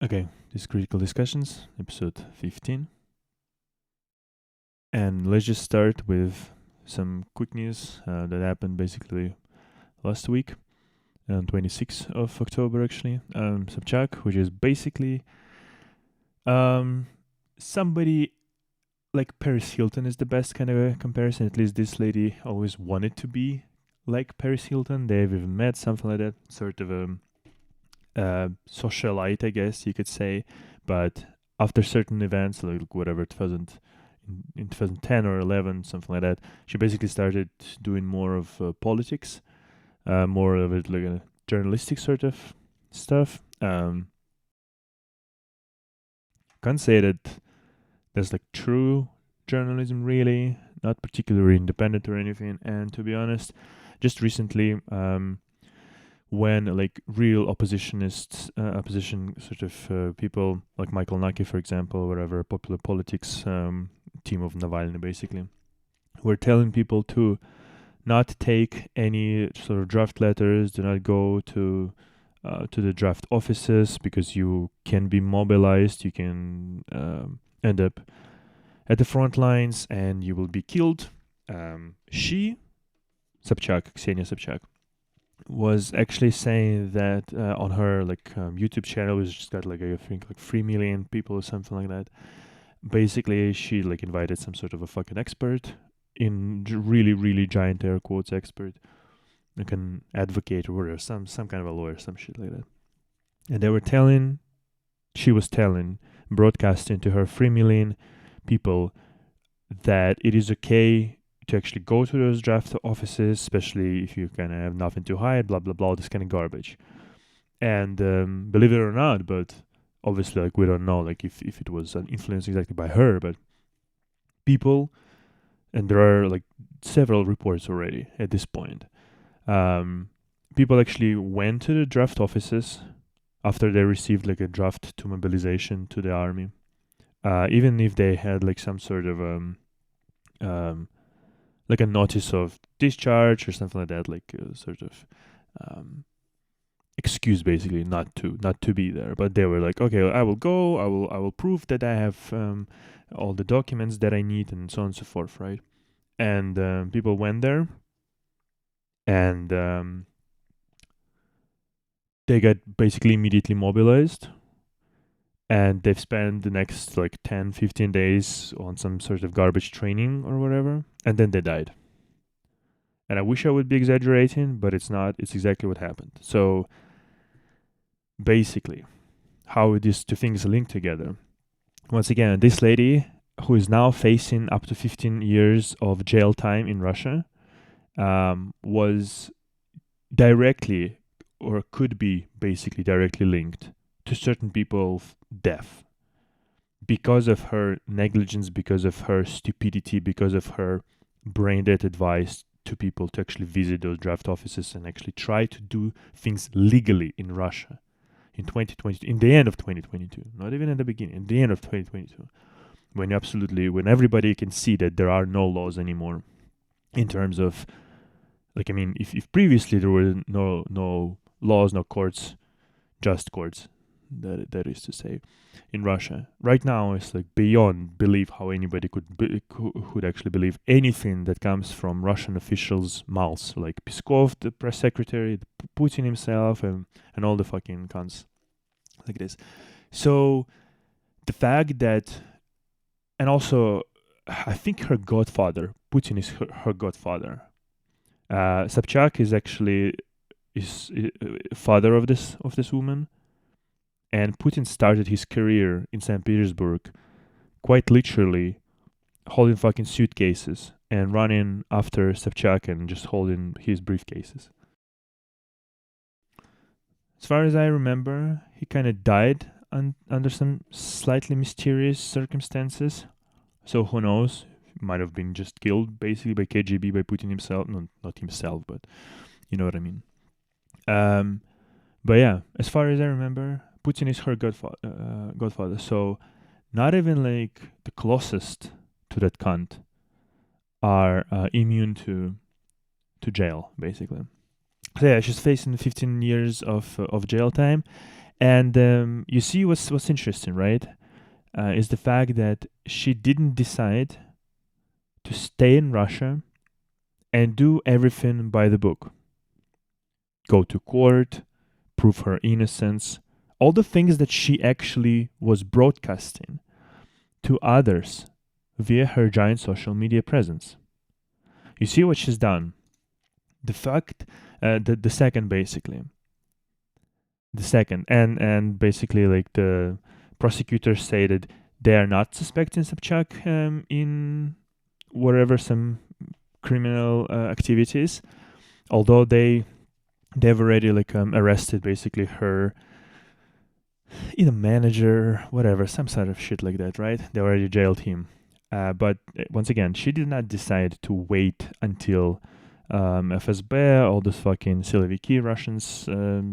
Okay, this is Critical Discussions, episode 15. And let's just start with some quick news that happened basically last week, on 26th of October, actually. Sobchak, which is basically um, somebody like Paris Hilton is the best kind of a comparison. At least this lady always wanted to be like Paris Hilton. They've even met, something like that, sort of a socialite, I guess you could say. But after certain events, like whatever, in 2010 or 11, something like that, she basically started doing more of politics, more of it like a journalistic sort of stuff. Can't say that there's like true journalism really, not particularly independent or anything. And to be honest, just recently, when like real opposition sort of people like Michael Naki, for example, whatever popular politics team of Navalny, basically, were telling people to not take any sort of draft letters, do not go to the draft offices because you can be mobilized, you can end up at the front lines and you will be killed. She, Ksenia Sobchak, was actually saying that on her YouTube channel, which just got like I think like 3 million people or something like that. Basically, she like invited some sort of a fucking expert, in really really giant air quotes expert, like an advocate or some kind of a lawyer, some shit like that. And she was telling, broadcasting to her 3 million people that it is okay to actually go to those draft offices, especially if you kind of have nothing to hide, blah blah blah, this kind of garbage. And believe it or not, but obviously, like we don't know, like if it was an influence exactly by her, but people, and there are like several reports already at this point. People actually went to the draft offices after they received like a draft to mobilization to the army, even if they had like some sort of um, like a notice of discharge or something like that, like a sort of excuse basically not to be there. But they were like, okay, I will go. I will prove that I have all the documents that I need and so on and so forth, right? And people went there, and they got basically immediately mobilized, and they've spent the next like 10-15 days on some sort of garbage training or whatever, and then they died. And I wish I would be exaggerating, but it's not. It's exactly what happened. So basically, how these two things link together. Once again, this lady who is now facing up to 15 years of jail time in Russia was directly, or could be basically directly linked to certain people's death because of her negligence, because of her stupidity, because of her brain dead advice to people to actually visit those draft offices and actually try to do things legally in Russia in 2022, in the end of 2022, not even in the beginning, in the end of 2022, when everybody can see that there are no laws anymore in terms of, like, I mean, if previously there were no laws, no courts, just courts, that is to say, in Russia. Right now, it's like beyond belief how anybody could actually believe anything that comes from Russian officials' mouths, like Peskov, the press secretary, Putin himself, and all the fucking cunts like this. So the fact that, and also, I think her godfather, Putin is her godfather. Sobchak is actually is father of this woman. And Putin started his career in St. Petersburg quite literally holding fucking suitcases and running after Sobchak and just holding his briefcases. As far as I remember, he kind of died under some slightly mysterious circumstances. So who knows? He might have been just killed basically by KGB, by Putin himself. No, not himself, but you know what I mean. But yeah, as far as I remember, Putin is her godfather. So not even like the closest to that cunt are immune to jail, basically. So yeah, she's facing 15 years of jail time, And you see what's interesting, right? Is the fact that she didn't decide to stay in Russia and do everything by the book. Go to court, prove her innocence, all the things that she actually was broadcasting to others via her giant social media presence. You see what she's done. The fact, the second basically, the second, and basically like the prosecutors say that they are not suspecting Sobchak in whatever some criminal activities, although they've already like arrested basically her either manager, whatever, some sort of shit like that, right? They already jailed him. But once again, she did not decide to wait until FSB, all those fucking Siloviki Russians,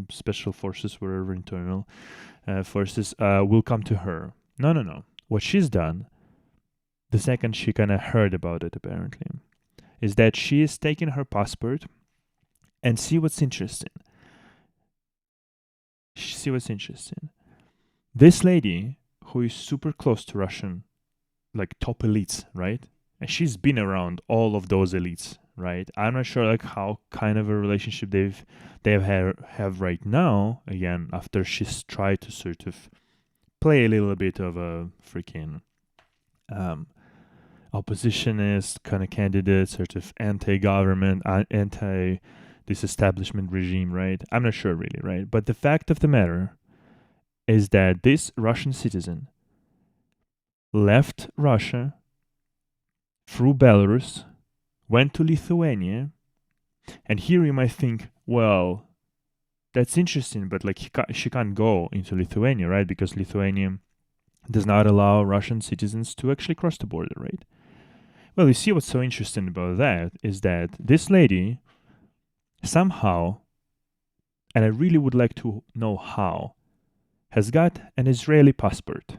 special forces, whatever internal forces, will come to her. No. What she's done, the second she kind of heard about it, apparently, is that she is taking her passport and see what's interesting. This lady, who is super close to Russian, like top elites, right? And she's been around all of those elites, right? I'm not sure like how kind of a relationship they have right now. Again, after she's tried to sort of play a little bit of a freaking oppositionist kind of candidate, sort of anti-government, this establishment regime, right? I'm not sure really, right? But the fact of the matter is that this Russian citizen left Russia through Belarus, went to Lithuania, and here you might think, well, that's interesting, but like she can't go into Lithuania, right? Because Lithuania does not allow Russian citizens to actually cross the border, right? Well, you see what's so interesting about that is that this lady somehow, and I really would like to know how, has got an Israeli passport.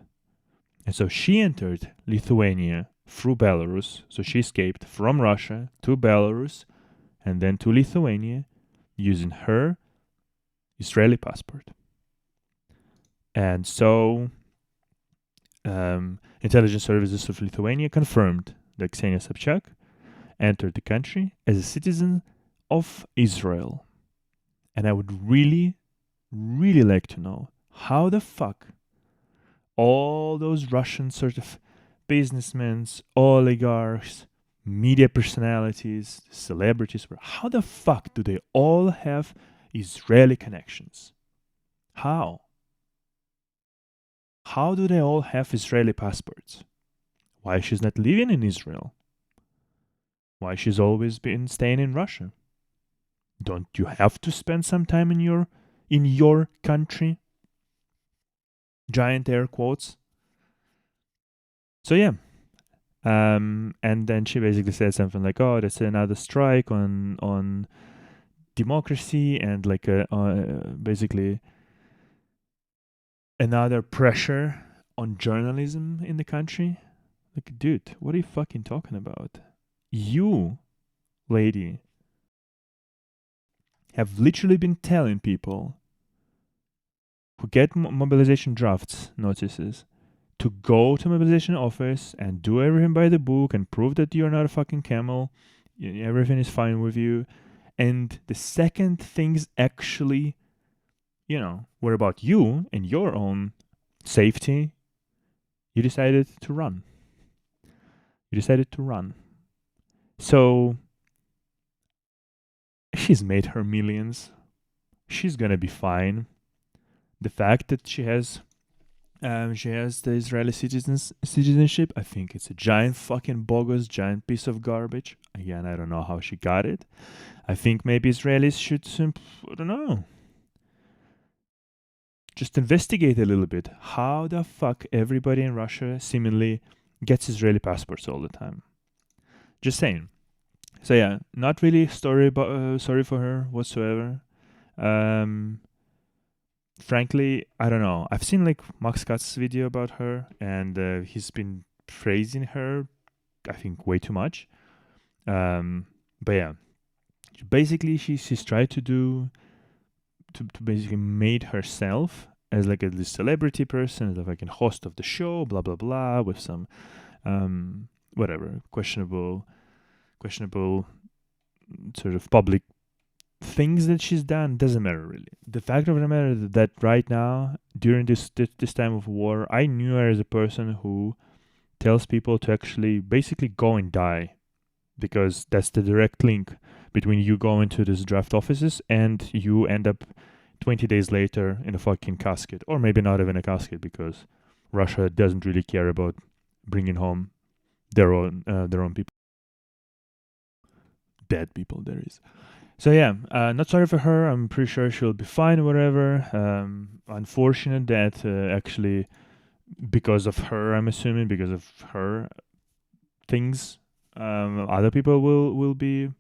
And so she entered Lithuania through Belarus. So she escaped from Russia to Belarus and then to Lithuania using her Israeli passport. And so intelligence services of Lithuania confirmed that Ksenia Sobchak entered the country as a citizen of Israel. And I would really, really like to know how the fuck all those Russian sort of businessmen, oligarchs, media personalities, celebrities, how the fuck do they all have Israeli connections? How? How do they all have Israeli passports? Why she's not living in Israel? Why she's always been staying in Russia? Don't you have to spend some time in your country? Giant air quotes. So yeah. And then she basically said something like, "Oh, that's another strike on democracy and like basically another pressure on journalism in the country." Like, dude, what are you fucking talking about? You, lady, have literally been telling people who get mobilization drafts notices to go to mobilization office and do everything by the book and prove that you're not a fucking camel, everything is fine with you. And the second things actually, were about you and your own safety, you decided to run. So she's made her millions. She's gonna be fine. The fact that she has the Israeli citizenship, I think it's a giant fucking bogus, giant piece of garbage. Again, I don't know how she got it. I think maybe Israelis should, I don't know, just investigate a little bit. How the fuck everybody in Russia seemingly gets Israeli passports all the time? Just saying. So yeah, not really sorry for her whatsoever. Frankly, I don't know. I've seen like Max Katz's video about her, and he's been praising her, I think, way too much. But yeah, basically, she's tried to basically made herself as like this celebrity person, the fucking host of the show, blah blah blah, with some whatever questionable sort of public things that she's done. Doesn't matter really. The fact of the matter is that right now, during this time of war, I knew her as a person who tells people to actually basically go and die, because that's the direct link between you going to these draft offices and you end up 20 days later in a fucking casket, or maybe not even a casket, because Russia doesn't really care about bringing home their own people, dead people. There is. So yeah, not sorry for her. I'm pretty sure she'll be fine, whatever. Unfortunate that actually, because of her, I'm assuming because of her things, other people will be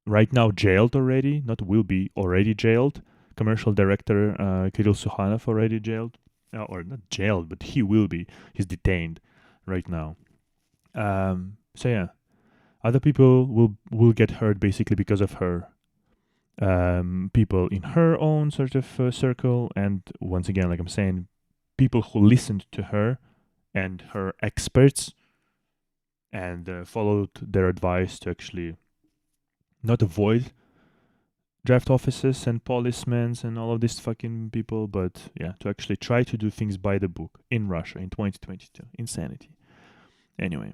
right now jailed already. Not will be, already jailed. Commercial director Kirill Sukhanov already jailed, or not jailed, but he will be. He's detained right now. So yeah, other people will get hurt basically because of her. People in her own sort of circle, and once again, like I'm saying, people who listened to her and her experts and followed their advice to actually not avoid draft offices and policemen and all of these fucking people, but yeah, to actually try to do things by the book in Russia in 2022. Insanity. Anyway.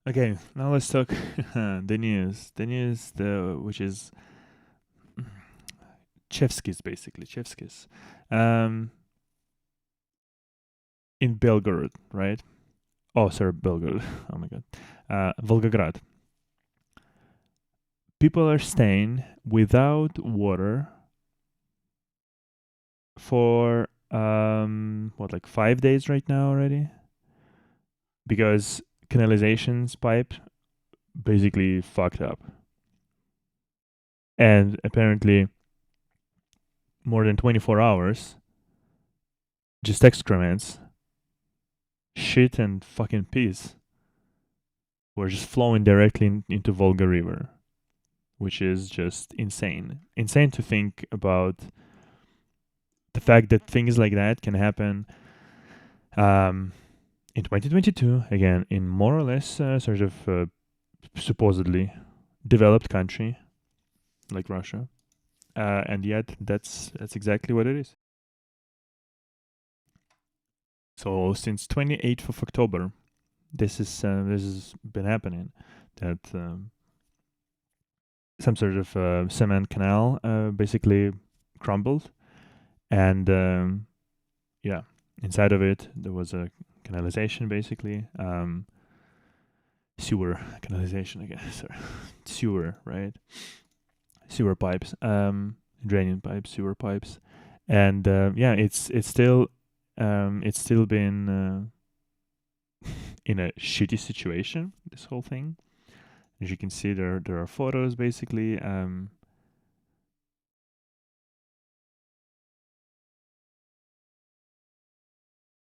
Okay, now let's talk the news. The news, which is Chevskis, basically. Chevskis. In Belgorod, right? Oh, sorry, Belgorod. Oh my god. Volgograd. People are staying without water for like 5 days right now already, because canalizations pipe basically fucked up, and apparently more than 24 hours, just excrements, shit and fucking piss were just flowing directly into Volga River, which is just insane. Insane to think about the fact that things like that can happen in 2022, again, in more or less sort of supposedly developed country like Russia. And yet that's exactly what it is. So since 28th of October, this has been happening, that some sort of cement canal basically crumbled, and yeah, inside of it there was a canalization, basically sewer canalization again. Sorry, sewer, right? Sewer pipes, draining pipes, sewer pipes, and yeah, it's still been in a shitty situation. This whole thing, as you can see, there are photos basically.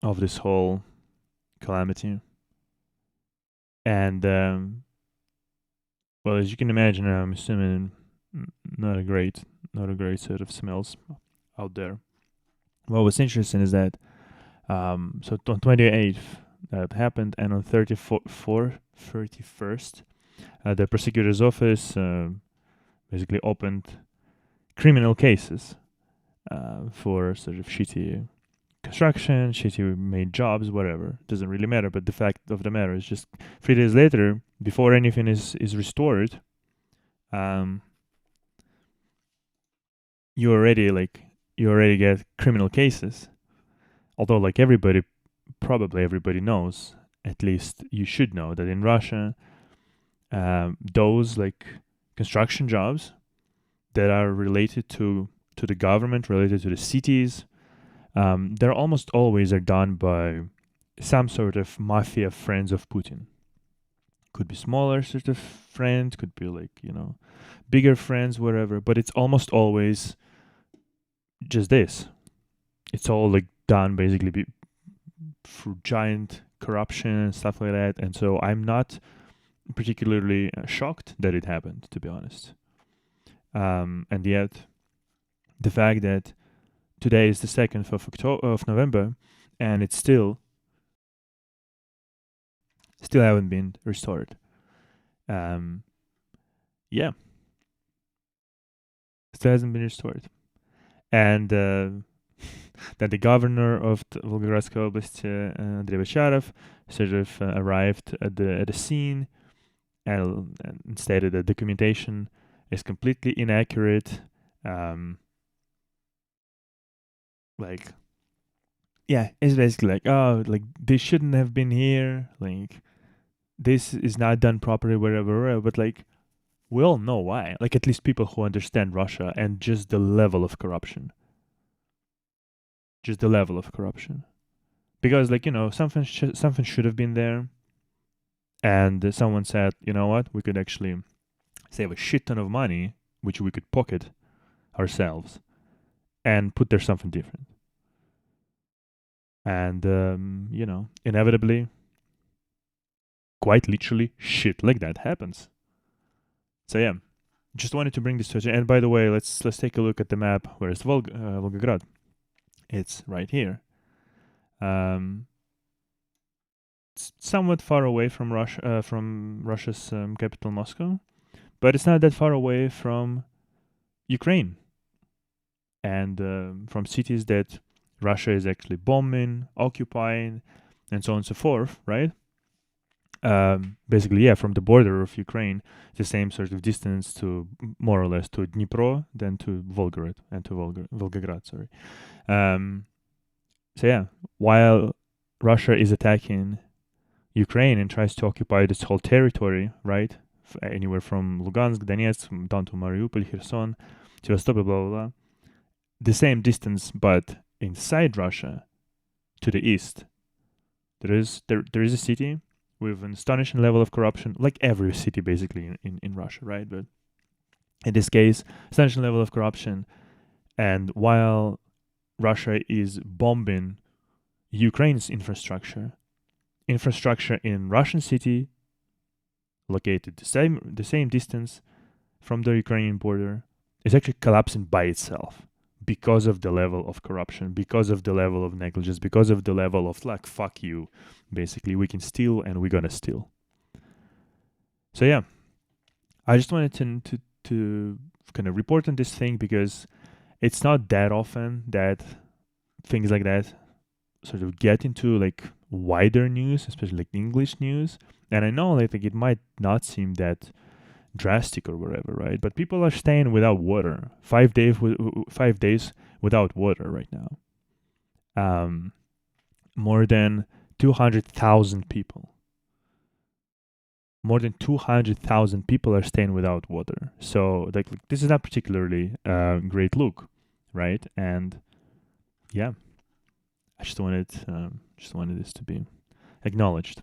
Of this whole calamity, and well, as you can imagine, I'm assuming not a great set of smells out there. Well, what's interesting is that so on 28th that happened, and on 31st, the prosecutor's office basically opened criminal cases for sort of shitty construction, shitty made jobs, whatever. Doesn't really matter. But the fact of the matter is, just 3 days later, before anything is restored, you already get criminal cases. Although, like, probably everybody knows, at least you should know that in Russia, those like construction jobs that are related to the government, related to the cities, they're almost always are done by some sort of mafia friends of Putin. Could be smaller sort of friends, could be like, bigger friends, whatever, but it's almost always just this. It's all like done basically through giant corruption and stuff like that. And so I'm not particularly shocked that it happened, to be honest. And yet, the fact that today is the 2nd of November and it's still haven't been restored. Yeah, still hasn't been restored. And that the governor of the Volgogradskaya Oblast, Andrei Bacharov, sort of arrived at the scene and stated that documentation is completely inaccurate. It's basically like, oh, like they shouldn't have been here. Like this is not done properly, wherever. But like we all know why. Like at least people who understand Russia and just the level of corruption. Just the level of corruption. Because like something should have been there, and someone said, you know what, we could actually save a shit ton of money, which we could pocket ourselves, and put there something different. And inevitably, quite literally, shit like that happens. So yeah, just wanted to bring this to attention. And by the way, let's take a look at the map. Where's Volgograd? It's right here. It's somewhat far away from Russia's capital, Moscow, but it's not that far away from Ukraine and from cities that Russia is actually bombing, occupying, and so on and so forth, right? Basically, from the border of Ukraine, the same sort of distance to more or less to Dnipro than to Volgograd and to Volgograd. Sorry. So yeah, while Russia is attacking Ukraine and tries to occupy this whole territory, right? Anywhere from Lugansk, Donetsk, down to Mariupol, Kherson, Sevastopol, blah, blah, blah. The same distance, but inside Russia, to the east, there is a city with an astonishing level of corruption, like every city basically in Russia, right? But in this case, astonishing level of corruption. And while Russia is bombing Ukraine's infrastructure in Russian city, located the same distance from the Ukrainian border, is actually collapsing by itself because of the level of corruption, because of the level of negligence, because of the level of like, fuck you, basically, we can steal and we're gonna steal. So yeah, I just wanted to kind of report on this thing because it's not that often that things like that sort of get into like wider news, especially like English news. And I know like it might not seem that drastic or whatever, right? But people are staying without water. 5 days without water right now. More than 200,000 people. More than 200,000 people are staying without water. So like this is not particularly a great look, right? And yeah, I just wanted this to be acknowledged.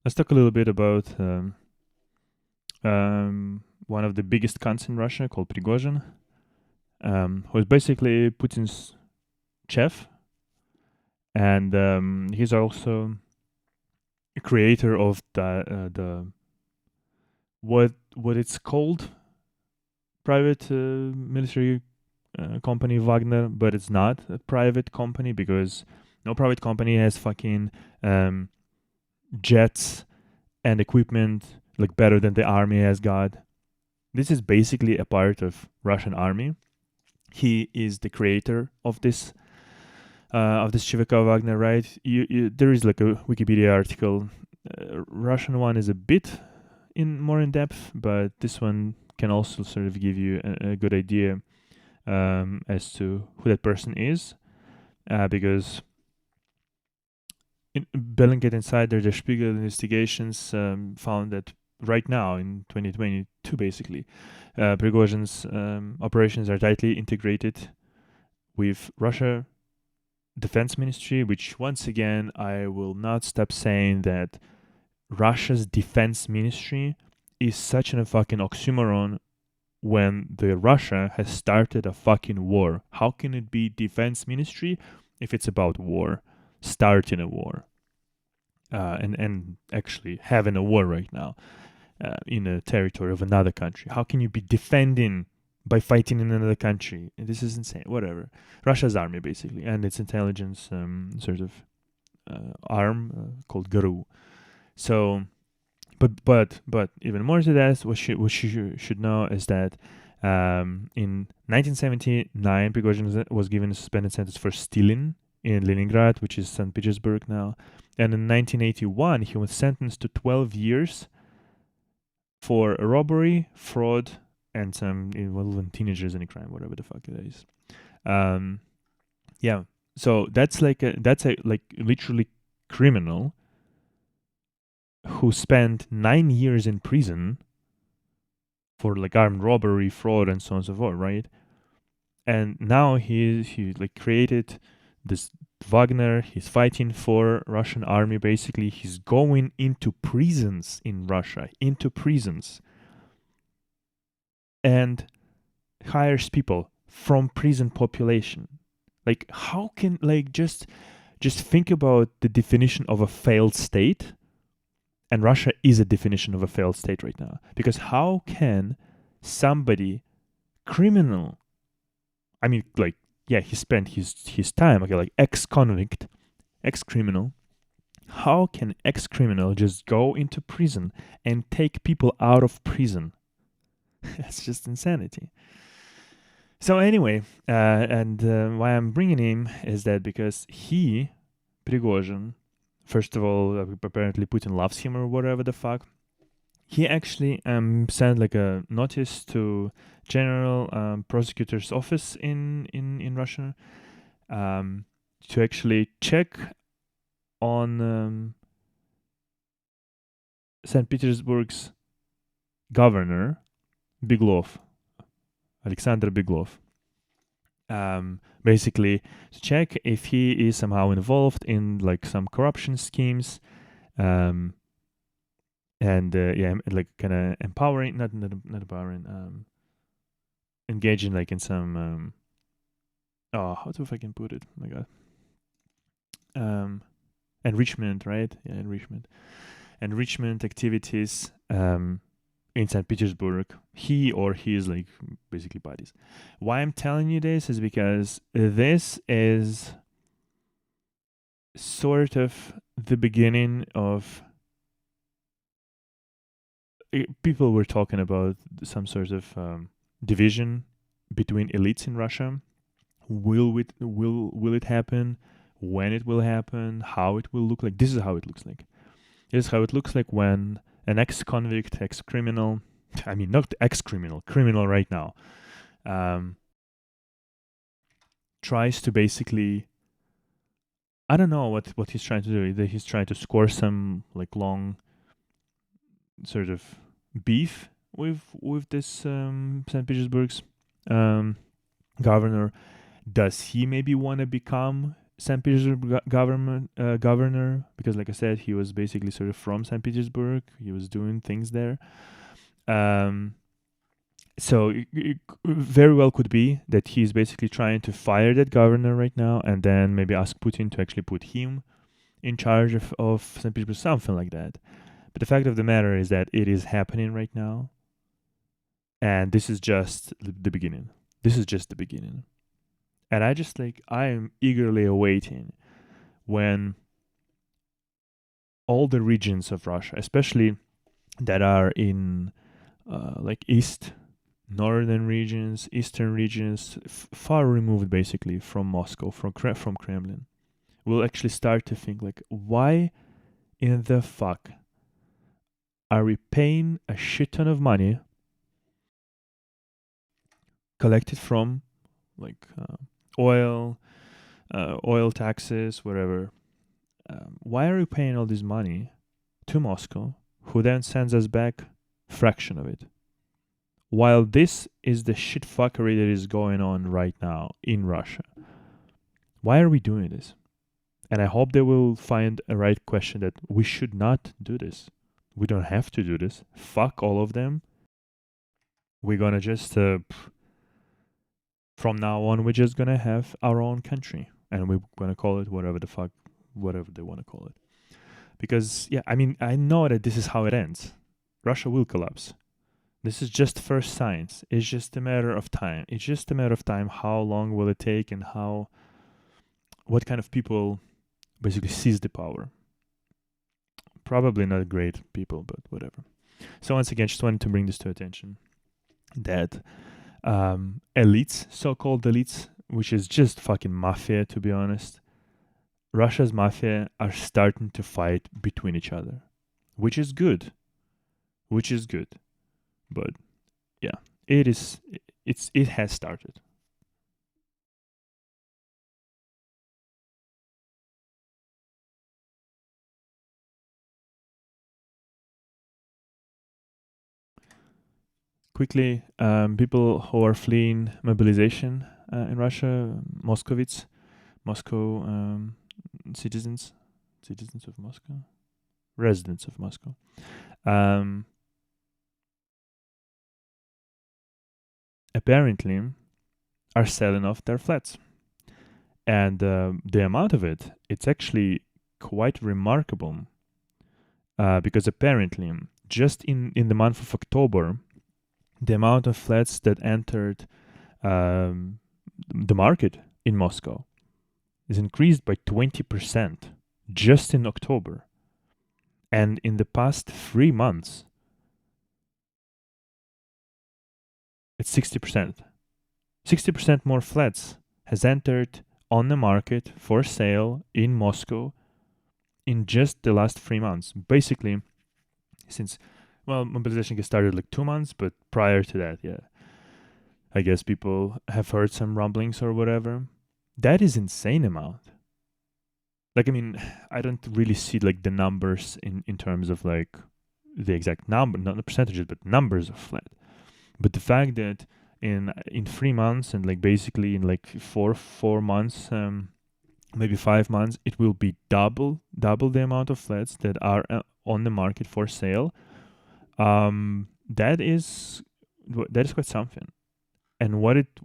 Let's talk a little bit about one of the biggest cunts in Russia called Prigozhin, who is basically Putin's chef, and he's also a creator of the what it's called private military company Wagner, but it's not a private company because no private company has fucking jets and equipment like better than the army has got. This is basically a part of Russian army. He is the creator of this of this Chivakov Wagner, right? There is like a Wikipedia article. Russian one is a bit more in depth, but this one can also sort of give you a good idea as to who that person is, because Bellingcat Insider, the Spiegel investigations found that right now in 2022, basically, Prigozhin's operations are tightly integrated with Russia Defense Ministry, which once again I will not stop saying that Russia's defense ministry is such a fucking oxymoron when the Russia has started a fucking war. How can it be defense ministry if it's about war, starting a war, and actually having a war right now in a territory of another country? How can you be defending by fighting in another country? This is insane. Whatever. Russia's army basically, and its intelligence sort of arm called GRU. So, but even more to that, what you should know is that in 1979, Prigozhin was given a suspended sentence for stealing in Leningrad, which is St. Petersburg now, and in 1981 he was sentenced to 12 years for robbery, fraud, and some involving teenagers in a crime, whatever the fuck it is. Yeah. So that's like literally criminal who spent 9 years in prison for like armed robbery, fraud, and so on and so forth, right? And now he like created this Wagner. He's fighting for Russian army. Basically, he's going into prisons in Russia, and hires people from prison population. Like, how can just think about the definition of a failed state. And Russia is a definition of a failed state right now. Because how can somebody criminal, I mean, like, yeah, he spent his time, okay, like ex-convict, ex-criminal, how can ex-criminal just go into prison and take people out of prison? That's just insanity. So anyway, and why I'm bringing him is that because he, Prigozhin, first of all, apparently Putin loves him or whatever the fuck. He actually sent like a notice to General Prosecutor's Office in Russia to actually check on St. Petersburg's governor, Beglov, Alexander Beglov. Basically to check if he is somehow involved in like some corruption schemes, and like kind of empowering, not empowering, engaging like in some how do I can put it? Oh my god, enrichment, right? Yeah, enrichment activities in St. Petersburg. He or his like basically buddies. Why I'm telling you this is because this is sort of the beginning of people were talking about some sort of division between elites in Russia. Will it happen? When it will happen? How it will look like? This is how it looks like. This is how it looks like when an ex-convict, ex-criminal, I mean, not ex-criminal, criminal right now, tries to basically, I don't know what he's trying to do. He's trying to score some like long sort of beef with this St. Petersburg's governor. Does he maybe want to become St. Petersburg governor? Because, like I said, he was basically sort of from St. Petersburg. He was doing things there. So it very well could be that he's basically trying to fire that governor right now, and then maybe ask Putin to actually put him in charge of St. Petersburg, something like that. But the fact of the matter is that it is happening right now, and this is just the beginning. This is just the beginning. And I am eagerly awaiting when all the regions of Russia, especially that are in like east northern regions, eastern regions, far removed basically from Moscow, from Kremlin, will actually start to think like, why in the fuck are we paying a shit ton of money collected from like oil, oil taxes, whatever? Why are we paying all this money to Moscow, who then sends us back fraction of it? While this is the shit fuckery that is going on right now in Russia, why are we doing this? And I hope they will find a right question that we should not do this. We don't have to do this. Fuck all of them. We're gonna just, from now on, we're just gonna have our own country. And we're gonna call it whatever the fuck, whatever they wanna call it. Because, yeah, I mean, I know that this is how it ends. Russia will collapse. This is just first signs. It's just a matter of time. It's just a matter of time. How long will it take and what kind of people basically seize the power? Probably not great people, but whatever. So once again, just wanted to bring this to attention that elites, so-called elites, which is just fucking mafia, to be honest, Russia's mafia are starting to fight between each other, which is good. But yeah, it has started. Quickly, people who are fleeing mobilization in Russia, Moscow citizens of Moscow, residents of Moscow, apparently are selling off their flats. And the amount of it's actually quite remarkable because apparently just in the month of October, the amount of flats that entered the market in Moscow is increased by 20% just in October. And in the past 3 months, it's 60%. 60% more flats has entered on the market for sale in Moscow in just the last 3 months. Basically, since, well, mobilization gets started like 2 months, but prior to that, yeah, I guess people have heard some rumblings or whatever. That is insane amount. Like, I mean, I don't really see like the numbers in terms of like the exact number, not the percentages, but numbers of flat. But the fact that in 3 months and like basically in like four months, maybe 5 months, it will be double the amount of flats that are on the market for sale. That is quite something. And what it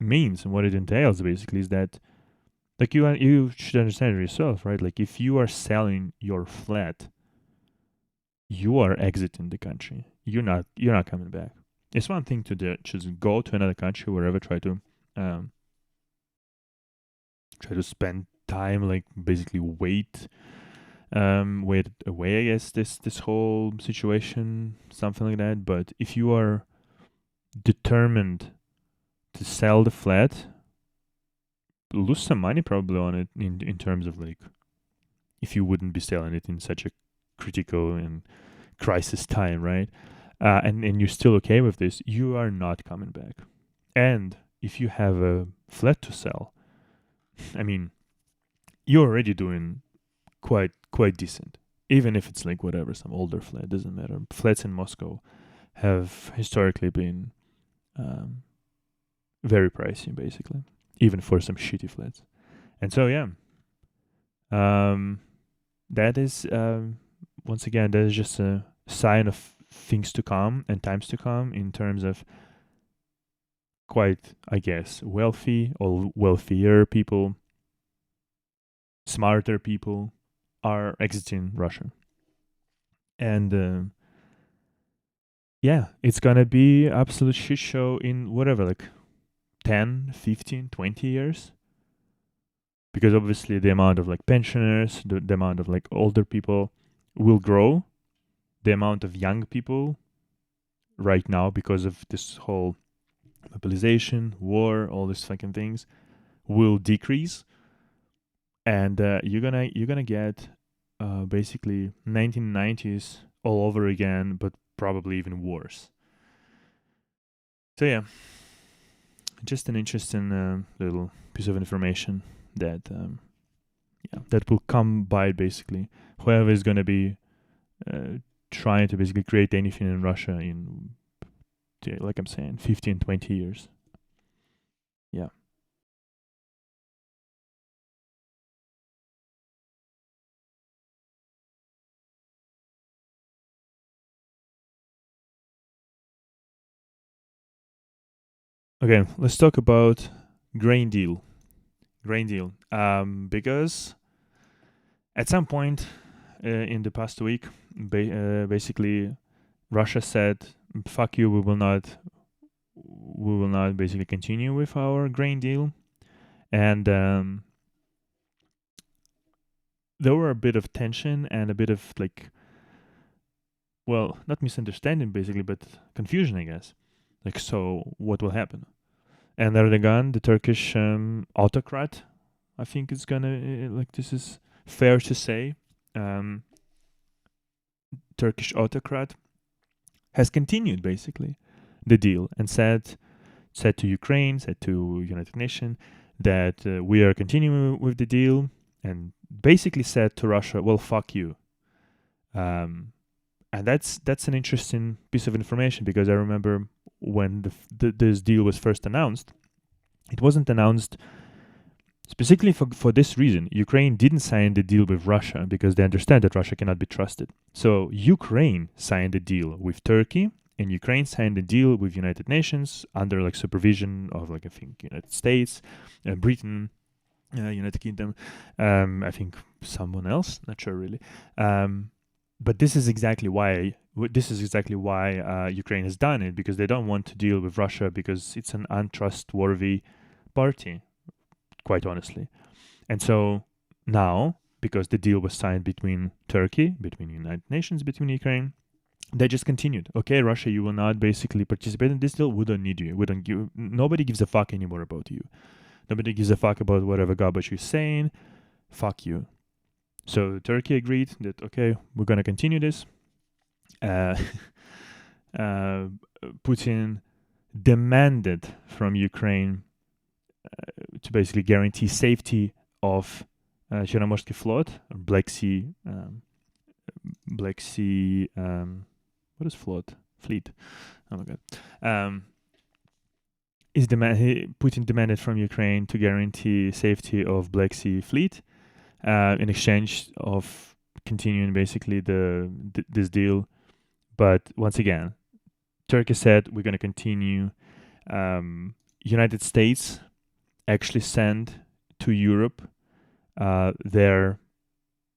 means and what it entails basically is that, like, you should understand it yourself, right? Like, if you are selling your flat, you are exiting the country. You're not coming back. It's one thing to just go to another country, wherever, try to spend time, like basically wait away, I guess, this whole situation, something like that. But if you are determined to sell the flat, lose some money probably on it in terms of like, if you wouldn't be selling it in such a critical and crisis time, right? And you're still okay with this, you are not coming back. And if you have a flat to sell, I mean, you're already doing quite decent, even if it's like whatever, some older flat, doesn't matter. Flats in Moscow have historically been very pricey, basically, even for some shitty flats. And so yeah, that is once again, that is just a sign of things to come and times to come, in terms of quite, I guess, wealthy or wealthier people, smarter people are exiting Russia. And yeah, it's gonna be absolute shit show in whatever, like 10, 15, 20 years. Because obviously the amount of like pensioners, the amount of like older people will grow. The amount of young people right now because of this whole mobilization, war, all these fucking things, will decrease, and you're gonna get basically 1990s all over again, but probably even worse. So yeah, just an interesting little piece of information that that will come by basically whoever is gonna be trying to basically create anything in Russia in, like I'm saying, 15, 20 years. Yeah. Okay, let's talk about grain deal. Grain deal. Because at some point in the past week, basically, Russia said, "Fuck you. We will not basically continue with our grain deal," and there were a bit of tension and a bit of like, well, not misunderstanding basically, but confusion, I guess. Like, so what will happen? And Erdogan, the Turkish autocrat, I think it's gonna like this is fair to say. Um, Turkish autocrat has continued basically the deal and said to Ukraine, said to United Nations that we are continuing with the deal, and basically said to Russia, "Well, fuck you." And that's an interesting piece of information because I remember when this deal was first announced, it wasn't announced specifically for this reason. Ukraine didn't sign the deal with Russia because they understand that Russia cannot be trusted. So Ukraine signed a deal with Turkey, and Ukraine signed a deal with United Nations under like supervision of like I think United States, Britain, United Kingdom, I think someone else, not sure really. But this is exactly why Ukraine has done it, because they don't want to deal with Russia because it's an untrustworthy party, quite honestly. And so now, because the deal was signed between Turkey, between the United Nations, between Ukraine, they just continued. Okay, Russia, you will not basically participate in this deal. We don't need you. We don't give. Nobody gives a fuck anymore about you. Nobody gives a fuck about whatever garbage you're saying. Fuck you. So Turkey agreed that okay, we're gonna continue this. Uh, Putin demanded from Ukraine to basically guarantee safety of Chernomorsk float, or Black Sea, what is float? Fleet. Oh my god. Putin demanded from Ukraine to guarantee safety of Black Sea fleet in exchange of continuing basically this deal. But once again, Turkey said we're going to continue. United States actually sent to Europe their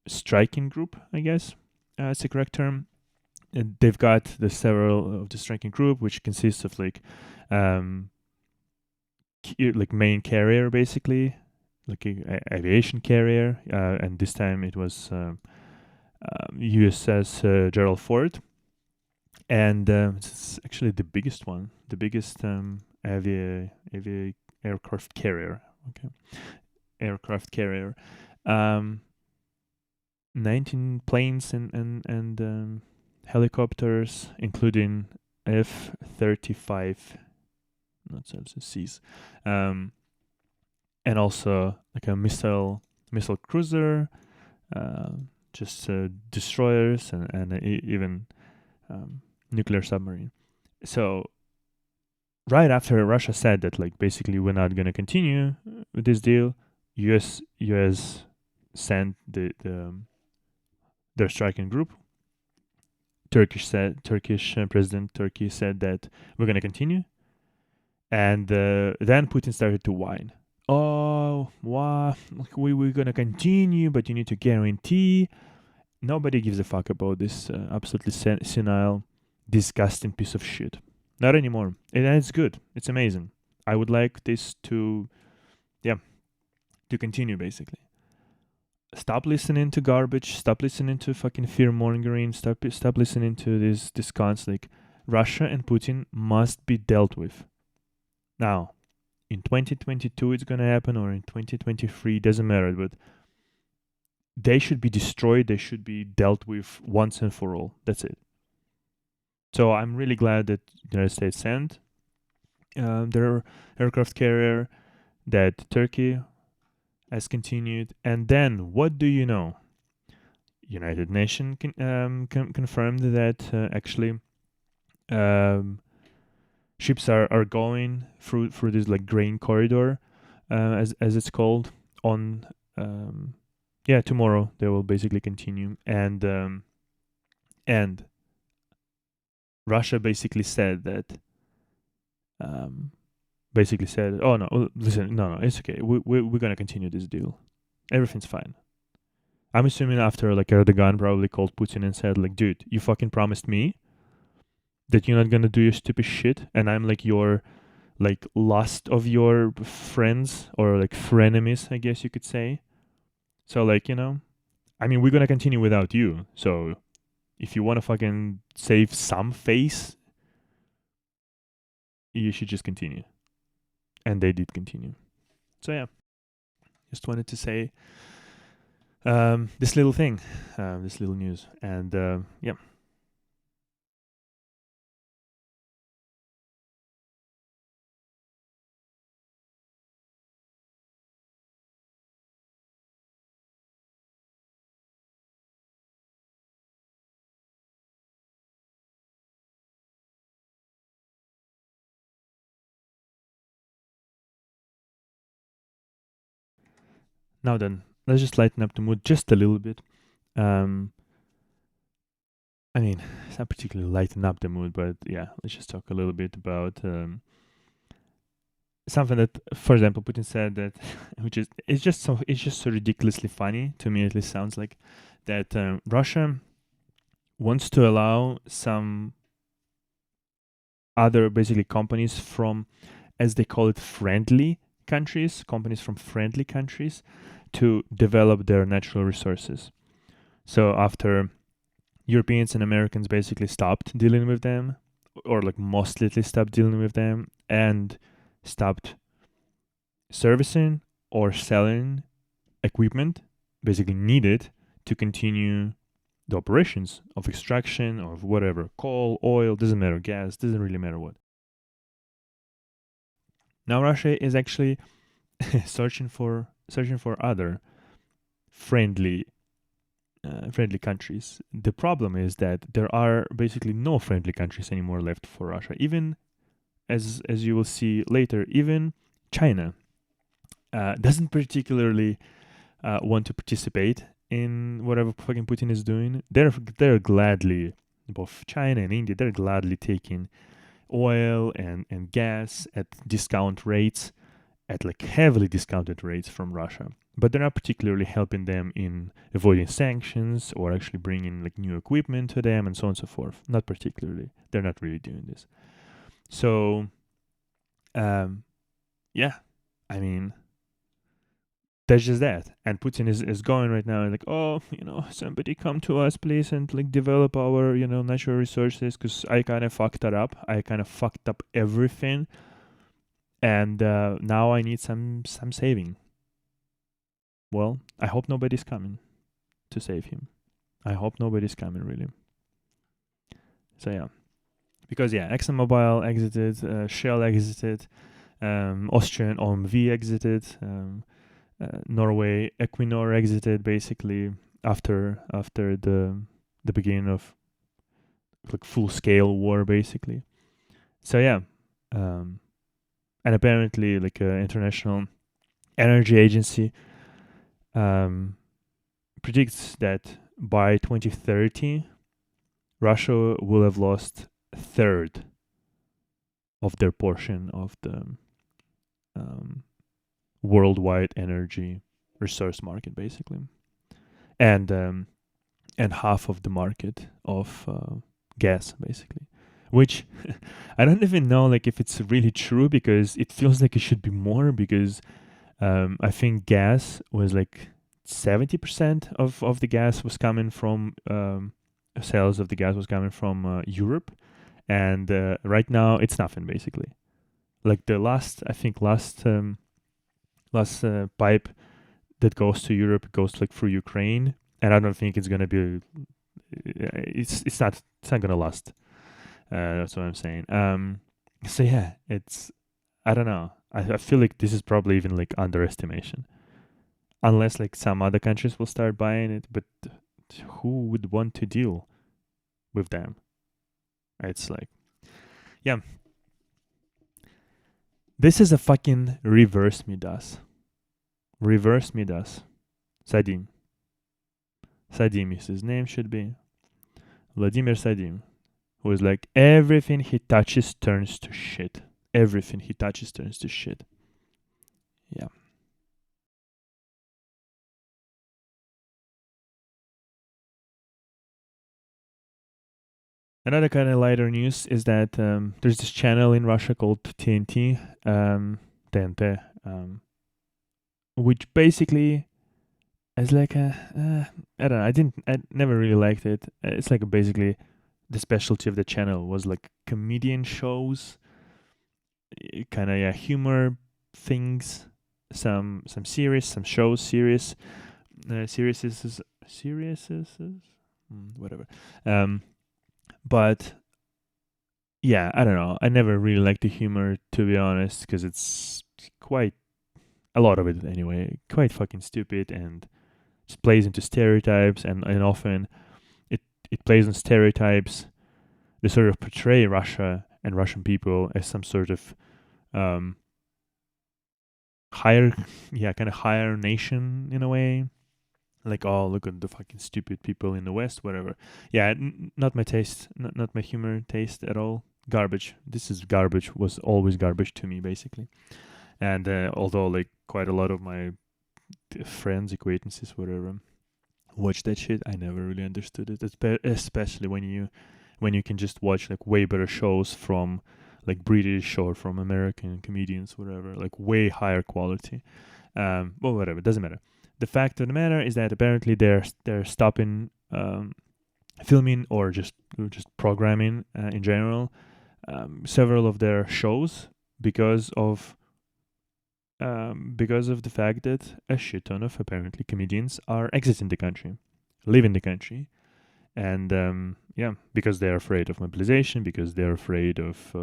striking group, I guess it's the correct term. And they've got the several of the striking group, which consists of like main carrier basically, like a aviation carrier, and this time it was USS Gerald Ford, and it's actually the biggest one, the biggest aircraft carrier. Okay, aircraft carrier. 19 planes and helicopters, including F-35, not C's, and also like a missile cruiser, just destroyers and even nuclear submarine. So right after Russia said that like basically we're not going to continue with this deal, US sent their striking group. Turkish President Turkey said that we're going to continue, and then Putin started to whine. Oh, wow, we're going to continue, but you need to guarantee. Nobody gives a fuck about this absolutely senile, disgusting piece of shit. Not anymore. And it's good. It's amazing. I would like this to continue, basically. Stop listening to garbage. Stop listening to fucking fear mongering. Stop listening to this constant. Like, Russia and Putin must be dealt with. Now, in 2022 it's going to happen, or in 2023, doesn't matter, but they should be destroyed. They should be dealt with once and for all. That's it. So I'm really glad that the United States sent their aircraft carrier, that Turkey has continued. And then, what do you know? United Nations confirmed that actually ships are going through this like grain corridor, as it's called, on tomorrow they will basically continue, and Russia basically said that oh no, listen, no, it's okay, we're gonna continue this deal, everything's fine. I'm assuming after like Erdogan probably called Putin and said like, dude, you fucking promised me that you're not gonna do your stupid shit, and I'm like your like last of your friends, or like frenemies, I guess you could say. So like, I mean, we're gonna continue without you. So if you wanna fucking save some face, you should just continue. And they did continue. So yeah, just wanted to say this little thing, this little news, and yeah. Now then, let's just lighten up the mood just a little bit. I mean, it's not particularly lighten up the mood, but yeah, let's just talk a little bit about something that, for example, Putin said that, which is it's just so ridiculously funny to me. At least sounds like that Russia wants to allow some other basically companies from, as they call it, friendly countries, companies from friendly countries, to develop their natural resources. So after Europeans and Americans basically stopped dealing with them, or like mostly stopped dealing with them, and stopped servicing or selling equipment basically needed to continue the operations of extraction of whatever, coal, oil, doesn't matter, gas, doesn't really matter what. Now Russia is actually searching for other friendly countries. The problem is that there are basically no friendly countries anymore left for Russia. Even as you will see later, even China doesn't particularly want to participate in whatever fucking Putin is doing. They're gladly, both China and India, they're gladly taking oil and gas at discount rates, at like heavily discounted rates from Russia. But they're not particularly helping them in avoiding sanctions or actually bringing like new equipment to them and so on and so forth. Not particularly. They're not really doing this. So, yeah, I mean, that's just that. And Putin is going right now and like, oh, somebody come to us, please, and like develop our, natural resources, because I kind of fucked that up. I kind of fucked up everything. And now I need some saving. Well, I hope nobody's coming to save him. I hope nobody's coming, really. So yeah. Because yeah, ExxonMobil exited, Shell exited, Austrian OMV exited, Norway Equinor exited basically after the beginning of like full scale war basically. So yeah, and apparently like International Energy Agency predicts that by 2030 Russia will have lost a third of their portion of the worldwide energy resource market basically, and half of the market of gas basically, which I don't even know like if it's really true, because it feels like it should be more, because I think gas was like 70% of the gas was coming from sales of the gas was coming from Europe, and right now it's nothing basically. Like the last, I think last pipe that goes to Europe goes like through Ukraine, and I don't think it's gonna be. It's not gonna last. That's what I'm saying. So yeah, it's I don't know. I feel like this is probably even like underestimation, unless like some other countries will start buying it. But who would want to deal with them? It's like, yeah, this is a fucking reverse Midas. Reverse Midas. Sadim. Sadim is his name, should be. Vladimir Sadim. Who is like, everything he touches turns to shit. Everything he touches turns to shit. Yeah. Another kind of lighter news is that there's this channel in Russia called TNT, TNT, which basically is like I don't know. I never really liked it. It's like basically the specialty of the channel was like comedian shows, kind of humor things, some series, some shows, whatever. But yeah, I don't know. I never really liked the humor, to be honest, because it's quite a lot of it anyway, quite fucking stupid and just plays into stereotypes, and often it plays on stereotypes. They sort of portray Russia and Russian people as some sort of higher, kind of higher nation in a way. Like, oh, look at the fucking stupid people in the West, whatever. Yeah, not my taste, not my humor taste at all. Garbage. This is garbage. Was always garbage to me, basically. And although like quite a lot of my friends, acquaintances, whatever, watch that shit, I never really understood it. Especially when you can just watch like way better shows from like British or from American comedians, whatever, like way higher quality. Well, whatever, doesn't matter. The fact of the matter is that apparently they're stopping filming or just programming in general several of their shows because of the fact that a shit ton of apparently comedians are exiting the country, leaving the country, and because they're afraid of mobilization, because they're afraid of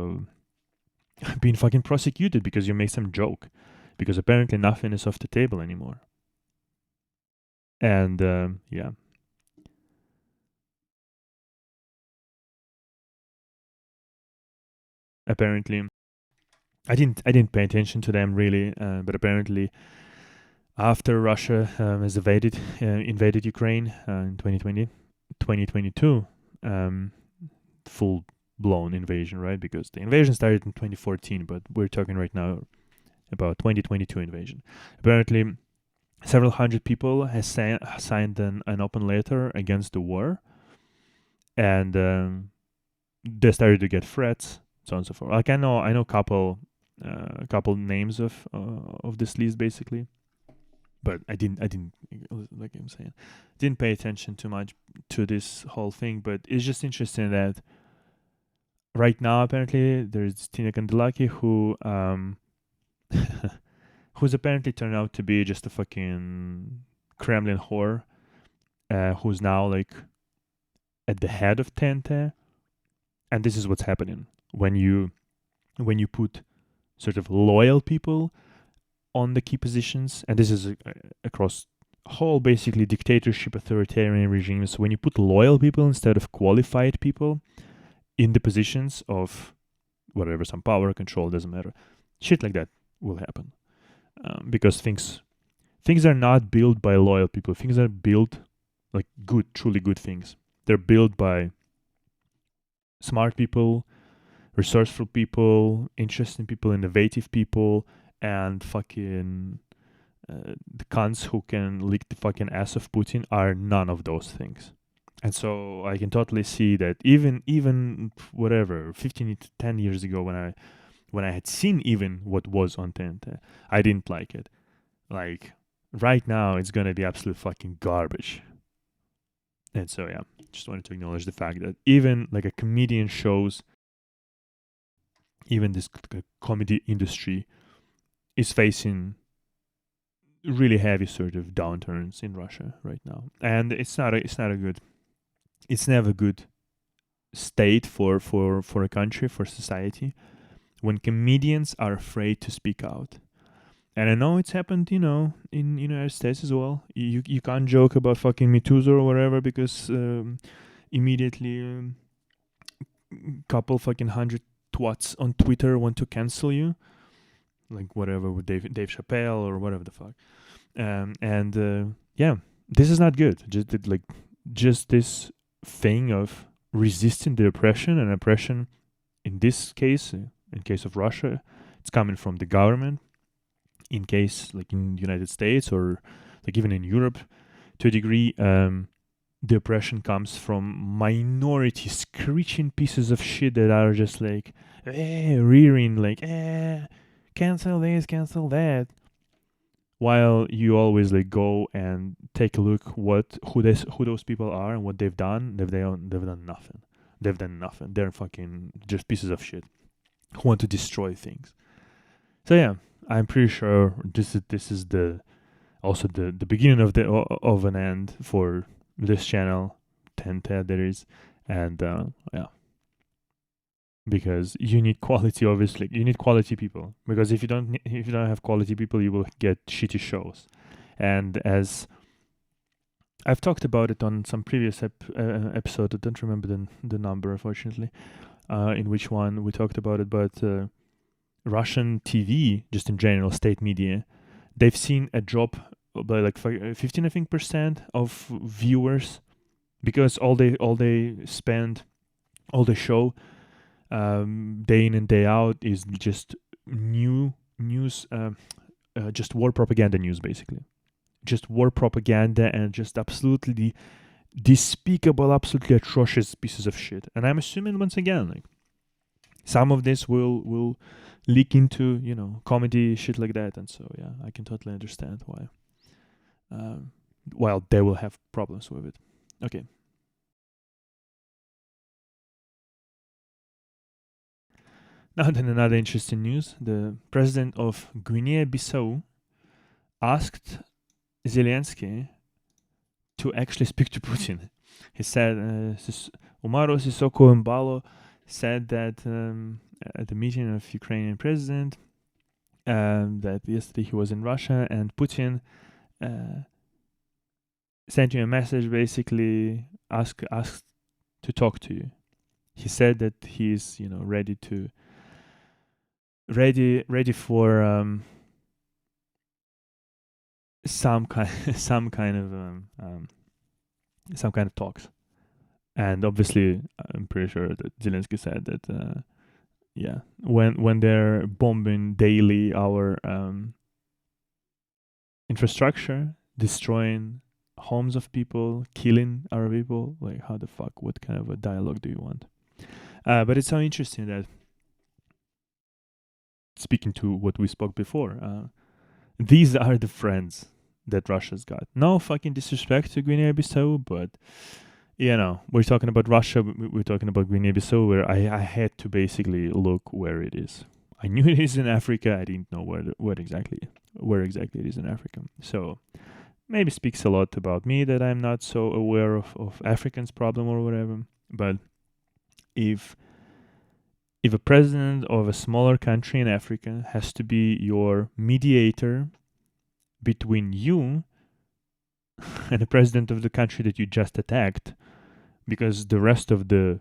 being fucking prosecuted because you make some joke, because apparently nothing is off the table anymore. And apparently I didn't pay attention to them really, but apparently after Russia has invaded Ukraine in 2022, full blown invasion, right? Because the invasion started in 2014, but we're talking right now about 2022 invasion. Apparently, several hundred people has signed an open letter against the war, and they started to get threats, so on and so forth. Like I know a couple names of this list basically, but I didn't like I'm saying, didn't pay attention too much to this whole thing. But it's just interesting that right now apparently there's Tina Kandelaki who who's apparently turned out to be just a fucking Kremlin whore, who's now like at the head of Tente. And this is what's happening when you put sort of loyal people on the key positions, and this is across whole basically dictatorship authoritarian regimes. When you put loyal people instead of qualified people in the positions of whatever, some power, control, doesn't matter, shit like that will happen, because things are not built by loyal people. Things are built like good, truly good things. They're built by smart people, resourceful people, interesting people, innovative people, and fucking the cunts who can lick the fucking ass of Putin are none of those things. And so I can totally see that even whatever 15 to 10 years ago when I had seen even what was on Tente, I didn't like it. Like right now it's gonna be absolute fucking garbage. And so yeah, just wanted to acknowledge the fact that even like a comedian shows even this comedy industry is facing really heavy sort of downturns in Russia right now, and it's never good state for a country, for society, when comedians are afraid to speak out. And I know it's happened, in United States as well. You can't joke about fucking Me Too's or whatever, because immediately couple fucking 100 twats on Twitter want to cancel you, like whatever, with Dave Chappelle or whatever the fuck. Yeah, this is not good. Just this thing of resisting the oppression, and oppression in this case, in case of Russia, it's coming from the government. In case, like in the United States, or like even in Europe, to a degree, the oppression comes from minority screeching pieces of shit that are just like rearing, like cancel this, cancel that, while you always like go and take a look who those people are and what they've done. They've done nothing. They're fucking just pieces of shit who want to destroy things. So yeah, I'm pretty sure this is the beginning of an end for this channel, Ted there is, and yeah, because you need quality. Obviously, you need quality people, because if you don't have quality people, you will get shitty shows. And as I've talked about it on some previous episode, I don't remember the number, unfortunately, in which one we talked about it, but Russian TV, just in general, state media, they've seen a drop by like 15, I think, percent of viewers, because all they spend, all they show day in and day out is just news, just war propaganda news, basically. Just war propaganda, and just absolutely despicable, absolutely atrocious pieces of shit. And I'm assuming, once again, like, some of this will leak into, comedy shit like that. And so, yeah, I can totally understand why. While they will have problems with it. Okay. Now then, another interesting news. The president of Guinea-Bissau asked Zelensky to actually speak to Putin. He said, Umaro Sissoko Mbalo said that at the meeting of Ukrainian president, that yesterday he was in Russia, and Putin sent you a message, basically asked to talk to you. He said that he's ready for some kind of talks. And obviously, I'm pretty sure that Zelensky said that when they're bombing daily our infrastructure, destroying homes of people, killing our people, like, how the fuck, what kind of a dialogue do you want? But it's so interesting that, speaking to what we spoke before, these are the friends that Russia's got. No fucking disrespect to Guinea-Bissau, but we're talking about Russia, we're talking about Guinea-Bissau, where I had to basically look where it is. I knew it is in Africa. I didn't know where exactly it is in Africa. So maybe speaks a lot about me that I'm not so aware of Africans' problem or whatever. But if a president of a smaller country in Africa has to be your mediator between you and the president of the country that you just attacked, because the rest of the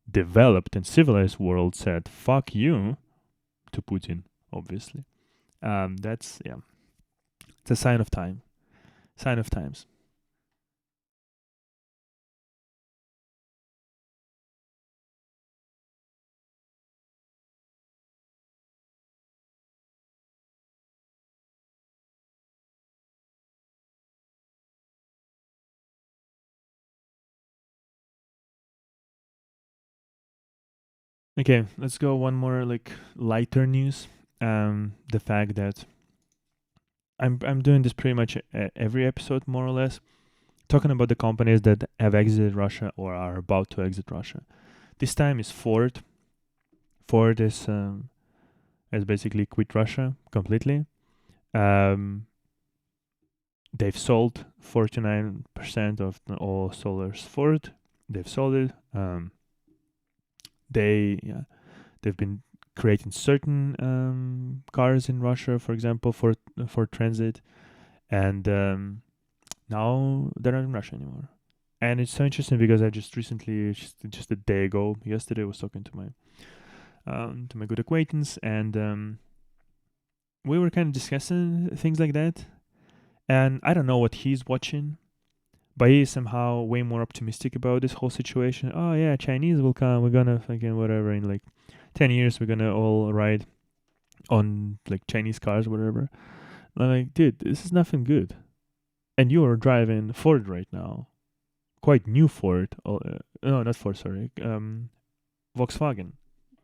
developed and civilized world said fuck you to Putin, obviously, it's a sign of times. Okay, let's go one more like lighter news. The fact that I'm doing this pretty much every episode, more or less, talking about the companies that have exited Russia or are about to exit Russia. This time is Ford. Ford has basically quit Russia completely. Um, they've sold 49% of all Solar's Ford. They've sold it. They've been creating certain cars in Russia, for example, for transit, and now they're not in Russia anymore. And it's so interesting because I just recently, just a day ago, yesterday, was talking to my good acquaintance, and we were kind of discussing things like that. And I don't know what he's watching, but he is somehow way more optimistic about this whole situation. Oh yeah, Chinese will come. We're gonna fucking whatever in like 10 years. We're gonna all ride on like Chinese cars, whatever. I'm like, dude, this is nothing good. And you are driving Ford right now, quite new Ford. No, not Ford. Sorry, Volkswagen.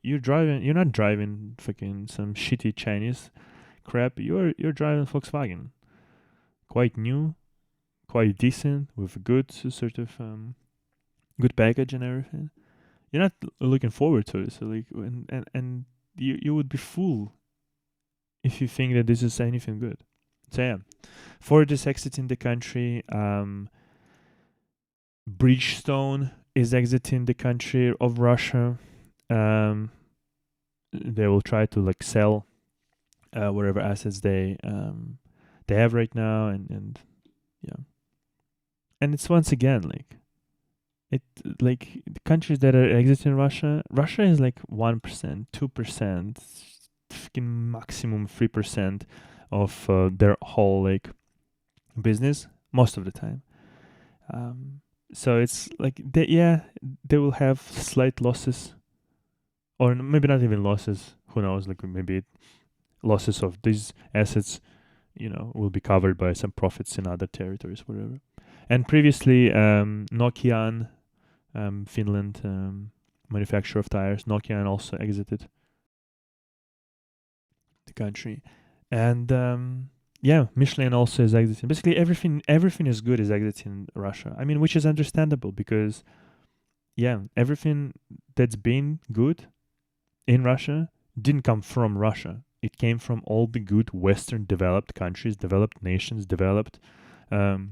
You're not driving fucking some shitty Chinese crap. You're driving Volkswagen, quite new, quite decent, with a good sort of good package and everything. You're not looking forward to it. So like, and you would be fool if you think that this is anything good. So yeah, Ford is exiting the country. Bridgestone is exiting the country of Russia. Um, they will try to like sell whatever assets they have right now, and yeah, and it's once again like it like the countries that are exiting Russia. Russia is like 1%, 2%, fucking maximum 3% of their whole like business most of the time. Um, so it's like they will have slight losses, or maybe not even losses. Who knows? Like maybe losses of these assets, will be covered by some profits in other territories, whatever. And previously, Nokian, Finland, manufacturer of tires, Nokian also exited the country, and yeah, Michelin also is exiting. Basically, everything is good is exiting Russia. I mean, which is understandable because yeah, everything that's been good in Russia didn't come from Russia. It came from all the good Western developed countries, developed nations, developed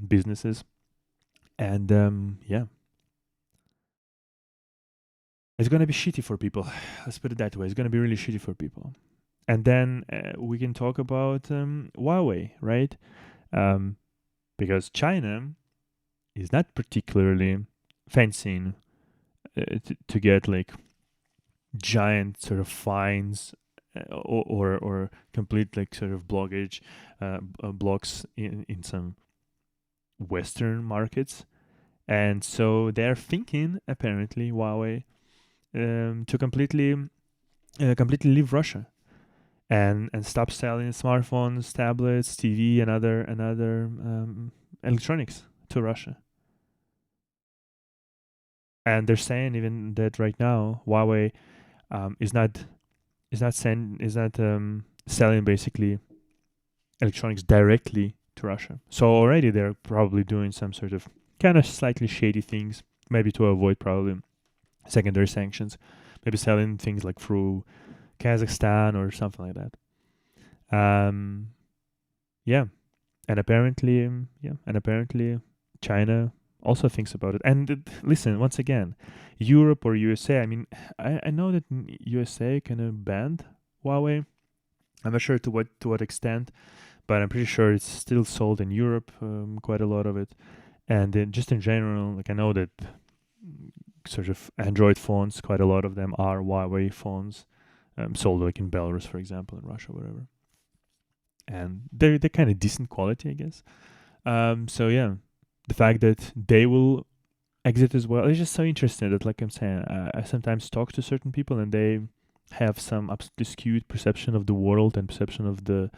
businesses, and yeah, it's gonna be shitty for people. Let's put it that way. It's gonna be really shitty for people. And then we can talk about Huawei, right? Um, because China is not particularly fancying to get like giant sort of fines or complete like sort of blockage blocks in some Western markets, and so they're thinking apparently Huawei to completely leave Russia and stop selling smartphones, tablets, TV, and other electronics to Russia. And they're saying even that right now Huawei is not selling basically electronics directly to Russia. So already they're probably doing some sort of kind of slightly shady things, maybe to avoid probably secondary sanctions, maybe selling things like through Kazakhstan or something like that. Yeah, and apparently China also thinks about it. And listen, once again, Europe or USA. I mean, I know that USA kind of banned Huawei. I'm not sure to what extent, but I'm pretty sure it's still sold in Europe, quite a lot of it. And then just in general, like I know that sort of Android phones, quite a lot of them are Huawei phones, sold like in Belarus, for example, in Russia, whatever. And they're kind of decent quality, I guess. So yeah, the fact that they will exit as well is just so interesting. That, like I'm saying, I sometimes talk to certain people and they have some absolutely skewed perception of the world and perception of the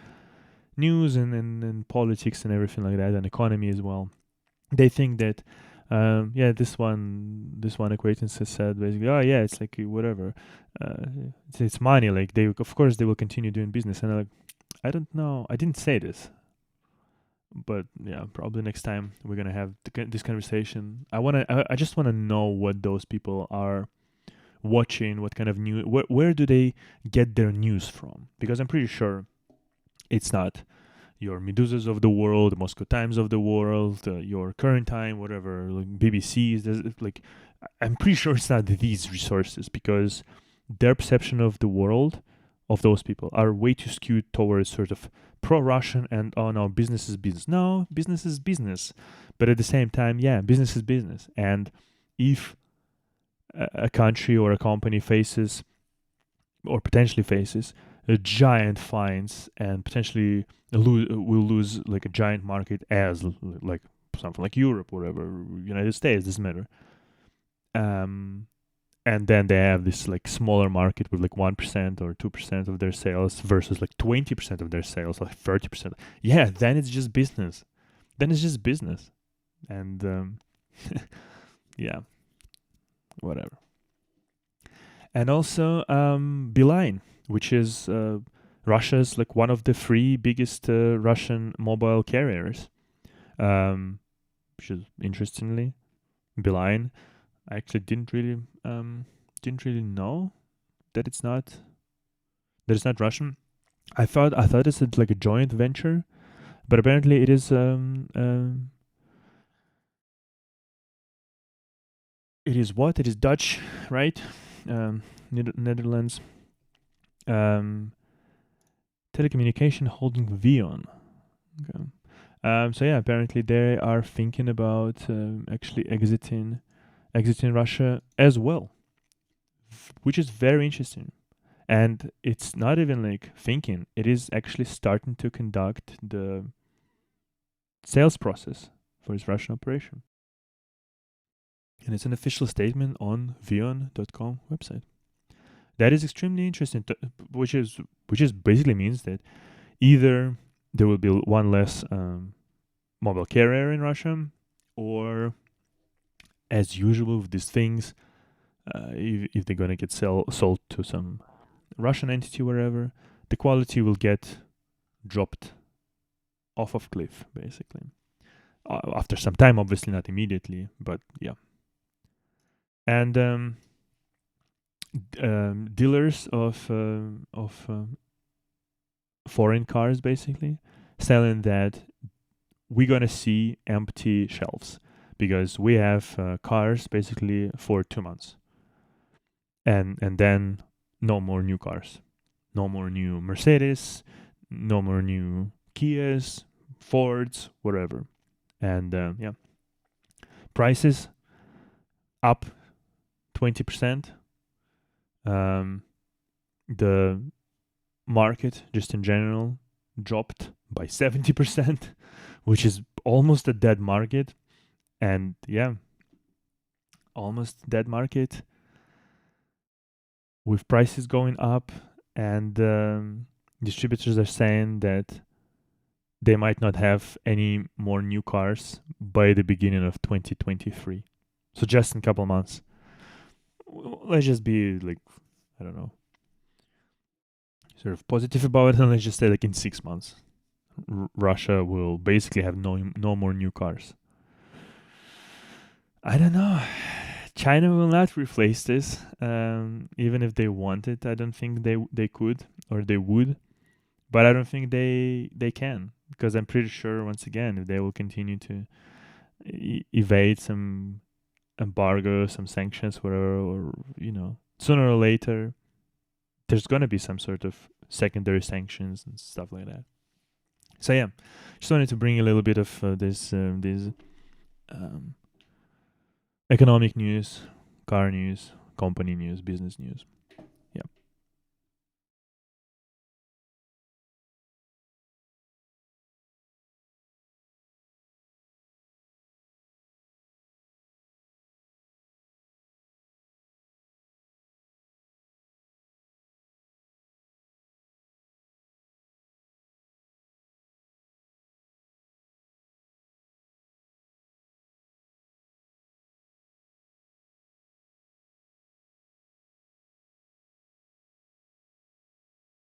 news and politics and everything like that, and economy as well. They think that this one acquaintance has said basically, oh yeah, it's like whatever, it's money, like they of course they will continue doing business. And I'm like, I don't know, I didn't say this, but yeah, probably next time we're gonna have this conversation. I just want to know what those people are watching, what kind of news, where do they get their news from? Because I'm pretty sure it's not your Medusas of the world, Moscow Times of the world, your Current Time, whatever, like BBC's. Like, I'm pretty sure it's not these resources, because their perception of the world, of those people, are way too skewed towards sort of pro-Russian and, oh no, business is business. No, business is business, but at the same time, yeah, business is business. And if a country or a company faces, or potentially faces, a giant fines and potentially will lose like a giant market, as like something like Europe, whatever, United States, doesn't matter. And then they have this like smaller market with like 1% or 2% of their sales versus like 20% of their sales, like 30%. Yeah, then it's just business. And yeah, whatever. And also Beeline, which is Russia's like one of the three biggest Russian mobile carriers. Which is interestingly, Beeline, I actually didn't really know that it's not Russian. I thought it's like a joint venture, but apparently it is what? It is Dutch, right? Netherlands. Telecommunication holding Vion. Okay. So yeah, apparently they are thinking about actually exiting Russia as well, which is very interesting. And it's not even like thinking; it is actually starting to conduct the sales process for its Russian operation. And it's an official statement on vion.com website. That is extremely interesting, which is basically means that either there will be one less mobile carrier in Russia, or as usual with these things, if they're gonna get sold to some Russian entity wherever, the quality will get dropped off of cliff basically. After some time, obviously not immediately, but yeah. And dealers of foreign cars basically selling that we're gonna see empty shelves because we have cars basically for 2 months, and then no more new cars, no more new Mercedes, no more new Kias, Fords, whatever. And yeah, prices up 20%. The market just in general dropped by 70%, which is almost a dead market. And yeah, almost dead market with prices going up, and distributors are saying that they might not have any more new cars by the beginning of 2023. So just in a couple months. Let's just be like, I don't know, sort of positive about it, and let's just say like in 6 months, Russia will basically have no more new cars. I don't know. China will not replace this, even if they wanted. I don't think they could or they would, but I don't think they can, because I'm pretty sure once again if they will continue to evade some embargo, some sanctions, whatever, or sooner or later there's gonna be some sort of secondary sanctions and stuff like that. So yeah, just wanted to bring a little bit of this economic news, car news, company news, business news. Yeah.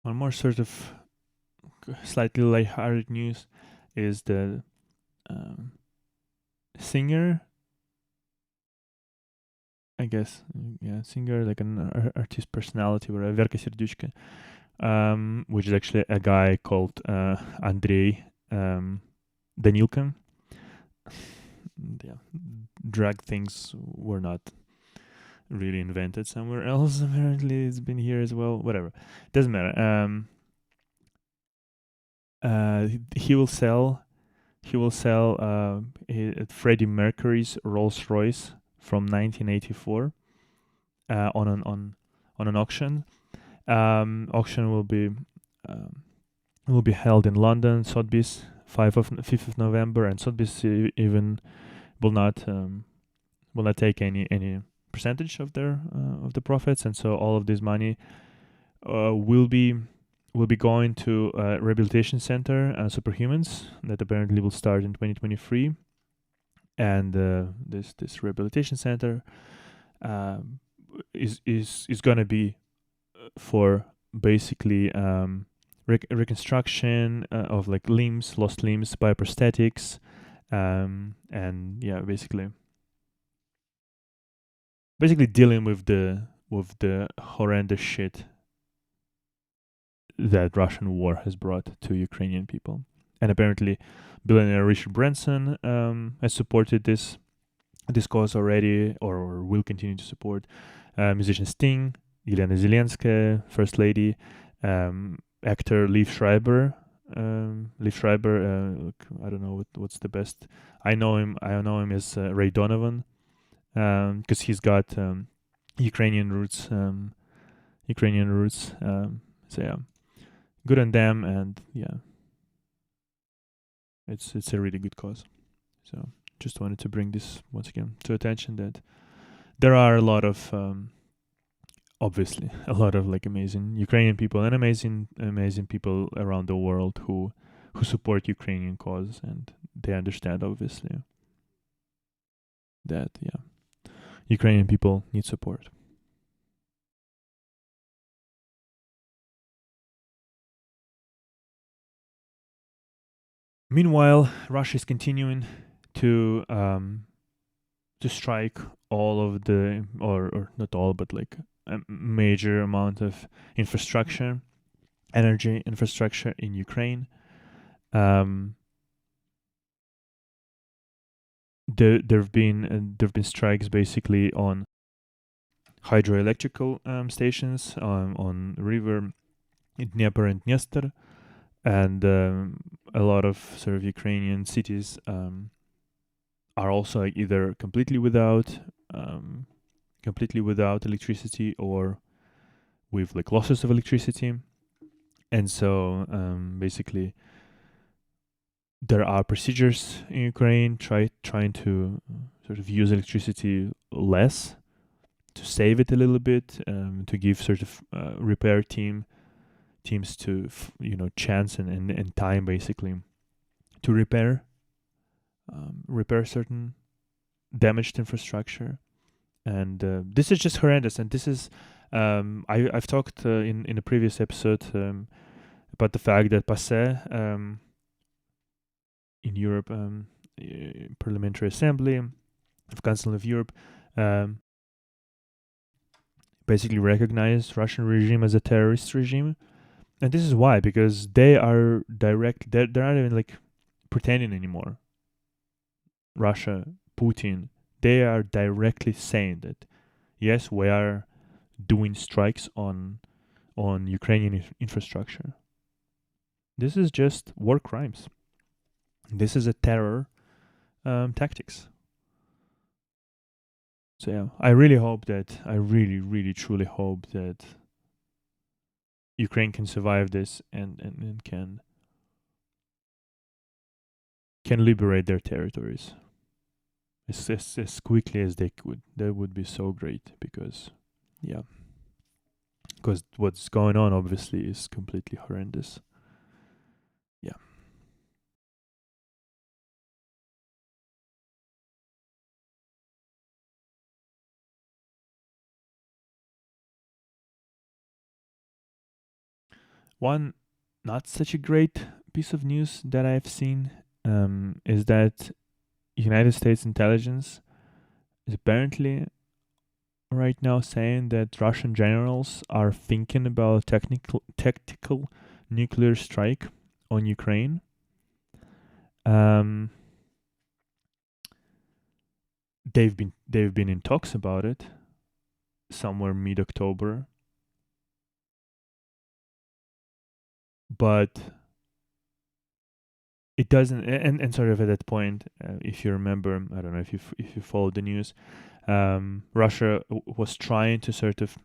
One more sort of slightly lighthearted news is the singer I guess, singer, like an artist personality, or a Verka Serduchka, which is actually a guy called Andrei Danilka. Yeah, drag things were not really invented somewhere else. Apparently, it's been here as well. Whatever, doesn't matter. He will sell. Freddie Mercury's Rolls Royce from 1984 on an auction. Auction will be held in London, Sotheby's, 5th of November, and Sotheby's even will not take any percentage of the profits, and so all of this money will be going to a rehabilitation center, Superhumans, that apparently will start in 2023, and this rehabilitation center is gonna be for basically reconstruction of like lost limbs by prosthetics, and yeah, basically dealing with the horrendous shit that Russian war has brought to Ukrainian people. And apparently, billionaire Richard Branson has supported this cause already, or will continue to support. Musician Sting, Yelena Zelenskaya, First Lady, actor Liev Schreiber. I don't know what's the best. I know him as Ray Donovan, because he's got Ukrainian roots. So yeah, good on them, and yeah, it's a really good cause. So just wanted to bring this once again to attention, that there are a lot of obviously a lot of like amazing Ukrainian people and amazing people around the world who support Ukrainian cause, and they understand obviously that Ukrainian people need support. Meanwhile, Russia is continuing to strike all of the, or not all, but like a major amount of energy infrastructure in Ukraine. There've been strikes basically on hydroelectrical stations on river Dnieper and Dniester, and a lot of sort of Ukrainian cities are also like either completely without electricity, or with like losses of electricity. And so basically there are procedures in Ukraine trying to sort of use electricity less, to save it a little bit, to give sort of repair teams to chance and time basically to repair certain damaged infrastructure. And this is just horrendous. And this is I've talked in a previous episode about the fact that PASE in Europe, Parliamentary Assembly of Council of Europe, basically recognized Russian regime as a terrorist regime. And this is why, because they are they're not even like pretending anymore. Russia, Putin, they are directly saying that yes, we are doing strikes on Ukrainian infrastructure. This is just war crimes. This is a terror tactics. So yeah, I really truly hope that Ukraine can survive this and can liberate their territories as quickly as they could. That would be so great, because what's going on obviously is completely horrendous. Yeah. One not such a great piece of news that I've seen is that United States intelligence is apparently right now saying that Russian generals are thinking about tactical nuclear strike on Ukraine. Um, they've been in talks about it somewhere mid October, but it doesn't. And sort of at that point, if you remember, I don't know if you followed the news, Russia was trying to sort of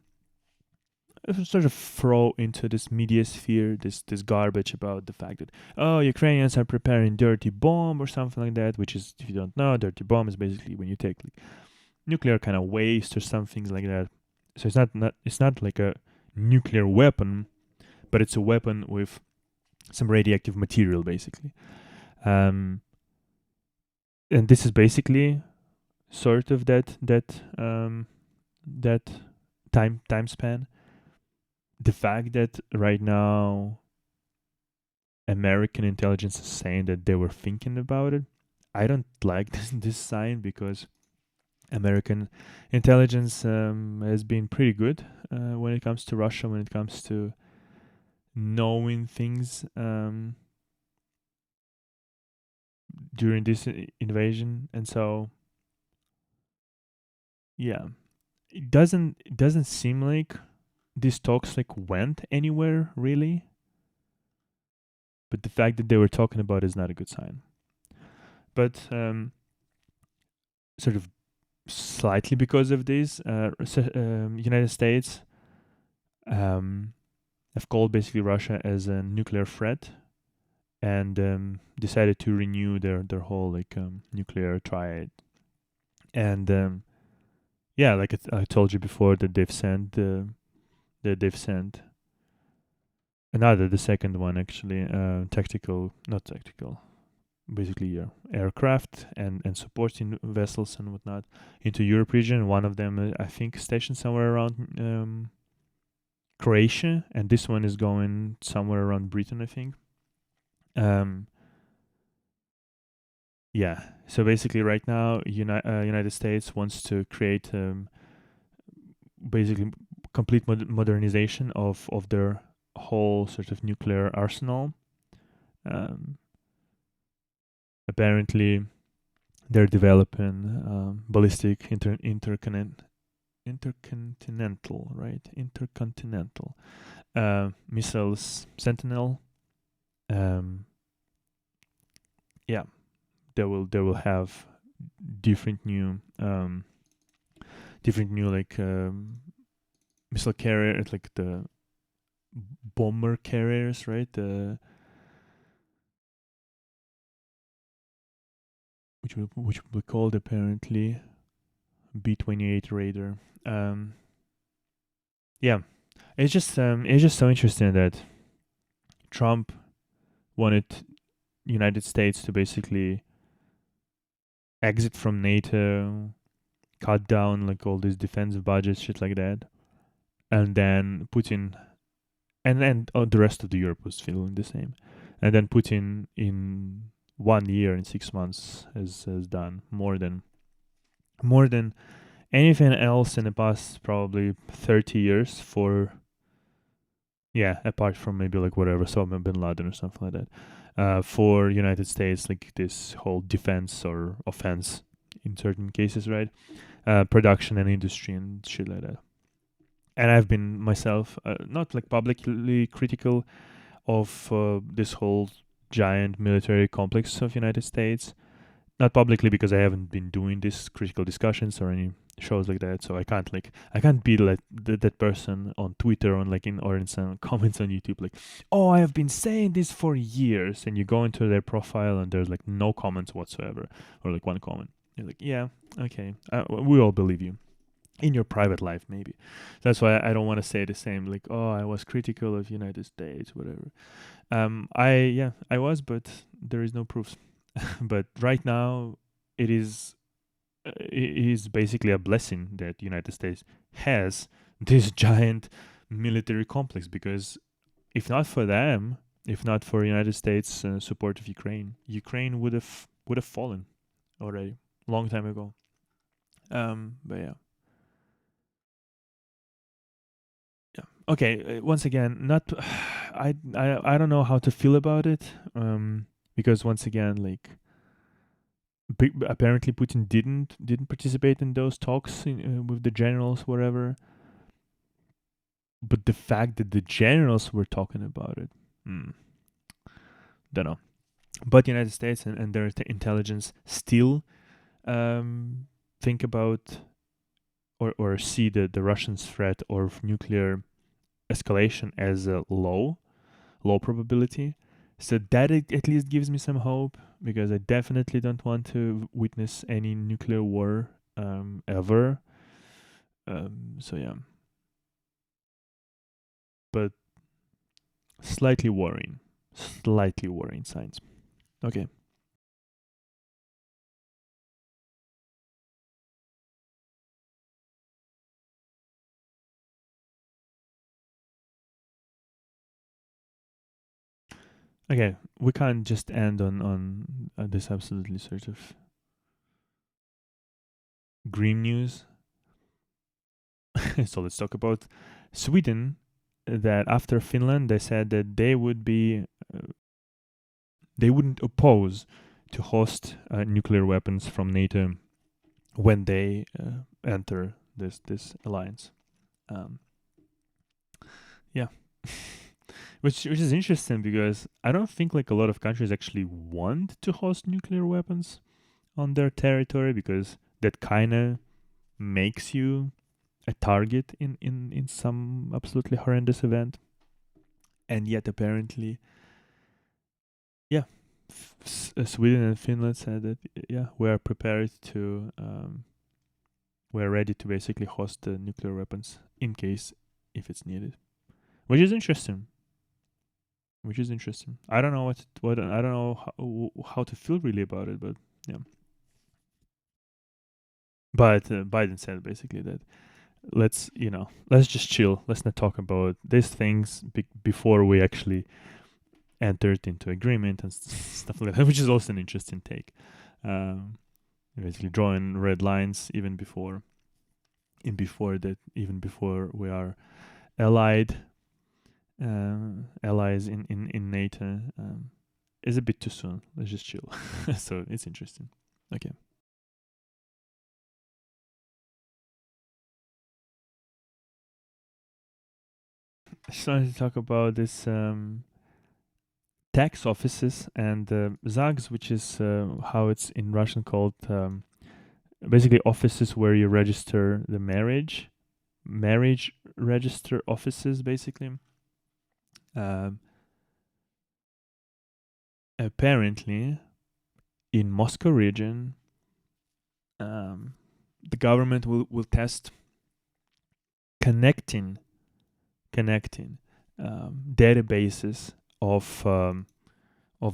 throw into this media sphere this garbage about the fact that, oh, Ukrainians are preparing dirty bomb or something like that, which is, if you don't know, dirty bomb is basically when you take like nuclear kind of waste or some things like that. So it's not like a nuclear weapon, but it's a weapon with some radioactive material basically. Um, and this is basically sort of that time span. The fact that right now American intelligence is saying that they were thinking about it, I don't like this sign, because American intelligence has been pretty good when it comes to Russia, when it comes to knowing things during this invasion. And so, yeah, it doesn't seem like these talks like went anywhere really, but the fact that they were talking about it is not a good sign. But sort of slightly because of this, United States um, have called basically Russia as a nuclear threat, and decided to renew their whole like nuclear triad. And yeah, like I told you before, that they've sent another, the second one actually, not tactical, basically, yeah, aircraft and supporting vessels and whatnot into Europe region. One of them, I think, stationed somewhere around Croatia, and this one is going somewhere around Britain, I think. Um, yeah. So basically, right now, United States wants to create basically complete modernization of their whole sort of nuclear arsenal. Um, Apparently, they're developing ballistic intercontinental, right? Intercontinental missiles, Sentinel. Um, yeah, they will have different new like missile carriers, like the bomber carriers, right? Which will be called apparently B-28 Raider. Um, yeah, it's just so interesting that Trump wanted United States to basically exit from NATO, cut down like all these defensive budgets, shit like that, and then Putin and the rest of the Europe was feeling the same, and then Putin in 1 year and 6 months has done more than anything else in the past probably 30 years for, yeah, apart from maybe like whatever Osama bin Laden or something like that, for United States, like this whole defense or offense in certain cases, right? Production and industry and shit like that. And I've been myself not like publicly critical of this whole giant military complex of United States. Not publicly, because I haven't been doing this critical discussions or any shows like that, so I can't be like that person on Twitter, on like or in some comments on YouTube, like, oh, I have been saying this for years, and you go into their profile and there's like no comments whatsoever, or like one comment. You're like, yeah, okay, we all believe you. In your private life, maybe. That's why I don't want to say the same, like, oh, I was critical of United States, whatever. I was, but there is no proof. But right now, it is basically a blessing that United States has this giant military complex, because if not for them, if not for United States support of Ukraine would have fallen already long time ago. But yeah. okay, once again, not I don't know how to feel about it, because once again, like, apparently Putin didn't participate in those talks with the generals, whatever. But the fact that the generals were talking about it, don't know. But the United States and their intelligence still think about or see the Russians' threat of nuclear escalation as a low probability. So that at least gives me some hope, because I definitely don't want to witness any nuclear war ever. So yeah, but slightly worrying signs. Okay. Okay, we can't just end on this absolutely sort of grim news. So let's talk about Sweden. That after Finland, they said that they wouldn't oppose to host nuclear weapons from NATO when they enter this alliance. Um, yeah, which is interesting, because I don't think like a lot of countries actually want to host nuclear weapons on their territory, because that kind of makes you a target in some absolutely horrendous event. And yet apparently, yeah, Sweden and Finland said that, yeah, we're prepared to we're ready to basically host the nuclear weapons in case if it's needed, which is interesting. I don't know what I don't know how to feel really about it, but yeah. But Biden said basically that let's just chill. Let's not talk about these things before we actually entered into agreement and stuff like that, which is also an interesting take. Um, Basically drawing red lines even before we are allied allies in NATO, is a bit too soon. Let's just chill. So it's interesting. Okay. I just wanted to talk about this tax offices and ZAGs, which is how it's in Russian called, basically offices where you register the marriage register offices, basically. Um, Apparently, in Moscow region, um, the government will test connecting databases of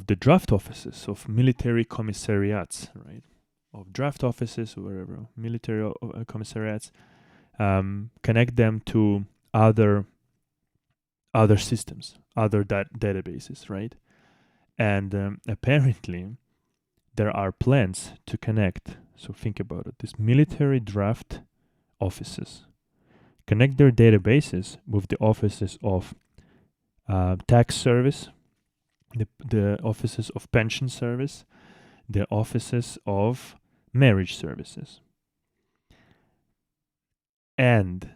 the draft offices of military commissariats, right? Of draft offices or wherever military commissariats, connect them to other systems, other databases, right? And apparently, there are plans to connect. So think about it. These military draft offices connect their databases with the offices of tax service, the offices of pension service, the offices of marriage services. And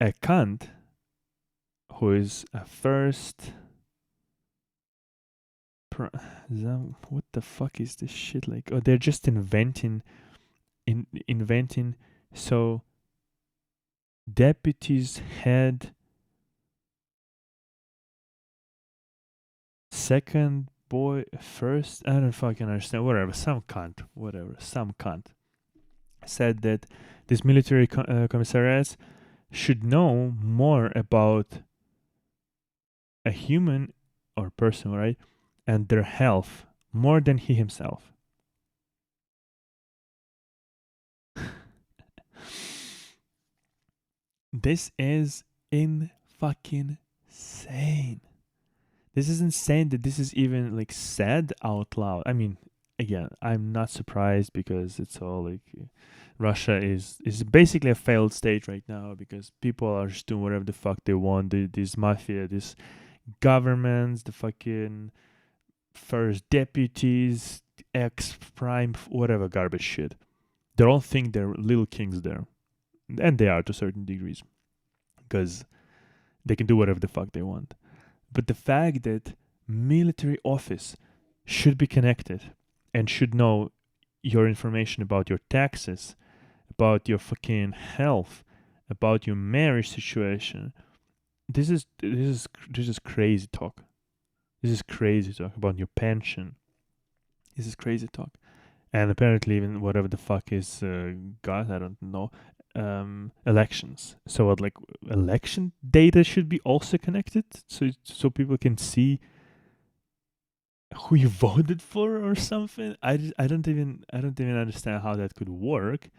a cunt who is a first. What the fuck is this shit like? Oh, they're just inventing. So deputies head second boy first. I don't fucking understand. Whatever. Some cunt said that these military commissariats should know more about a human or person, right, and their health more than he himself. This is in fucking insane. This is insane that this is even like said out loud. I mean, again, I'm not surprised because it's all like Russia is basically a failed state right now because people are just doing whatever the fuck they want. This mafia, this governments, the fucking first deputies, ex prime, whatever garbage shit. They all think they're little kings there, and they are to certain degrees because they can do whatever the fuck they want. But the fact that military office should be connected and should know your information about your taxes, about your fucking health, about your marriage situation. This is crazy talk. This is crazy talk about your pension. This is crazy talk. And apparently, even whatever the fuck is, God, I don't know, elections. So, what, like, election data should be also connected, so people can see who you voted for or something. I don't even understand how that could work.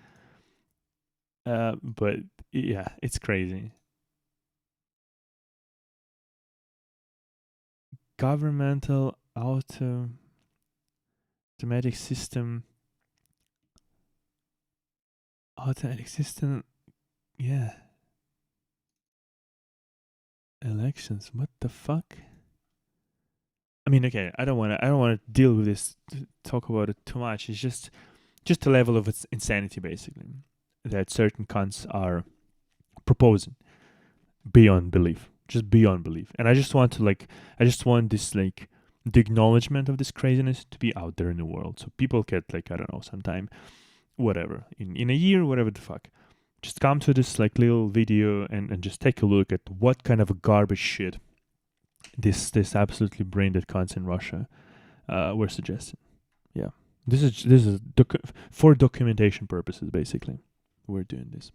But yeah, it's crazy. Governmental automatic system. Automatic system. Yeah. Elections. What the fuck? I mean, okay, I don't want to deal with this, talk about it too much. It's just a level of its insanity, basically, that certain cunts are proposing beyond belief, just beyond belief. And I just want this, like, the acknowledgement of this craziness to be out there in the world, so people get, like, I don't know, sometime, whatever, in a year, whatever the fuck, just come to this, like, little video and just take a look at what kind of a garbage shit this absolutely brain dead cunts in Russia were suggesting. Yeah, this is for documentation purposes, basically. We're doing this.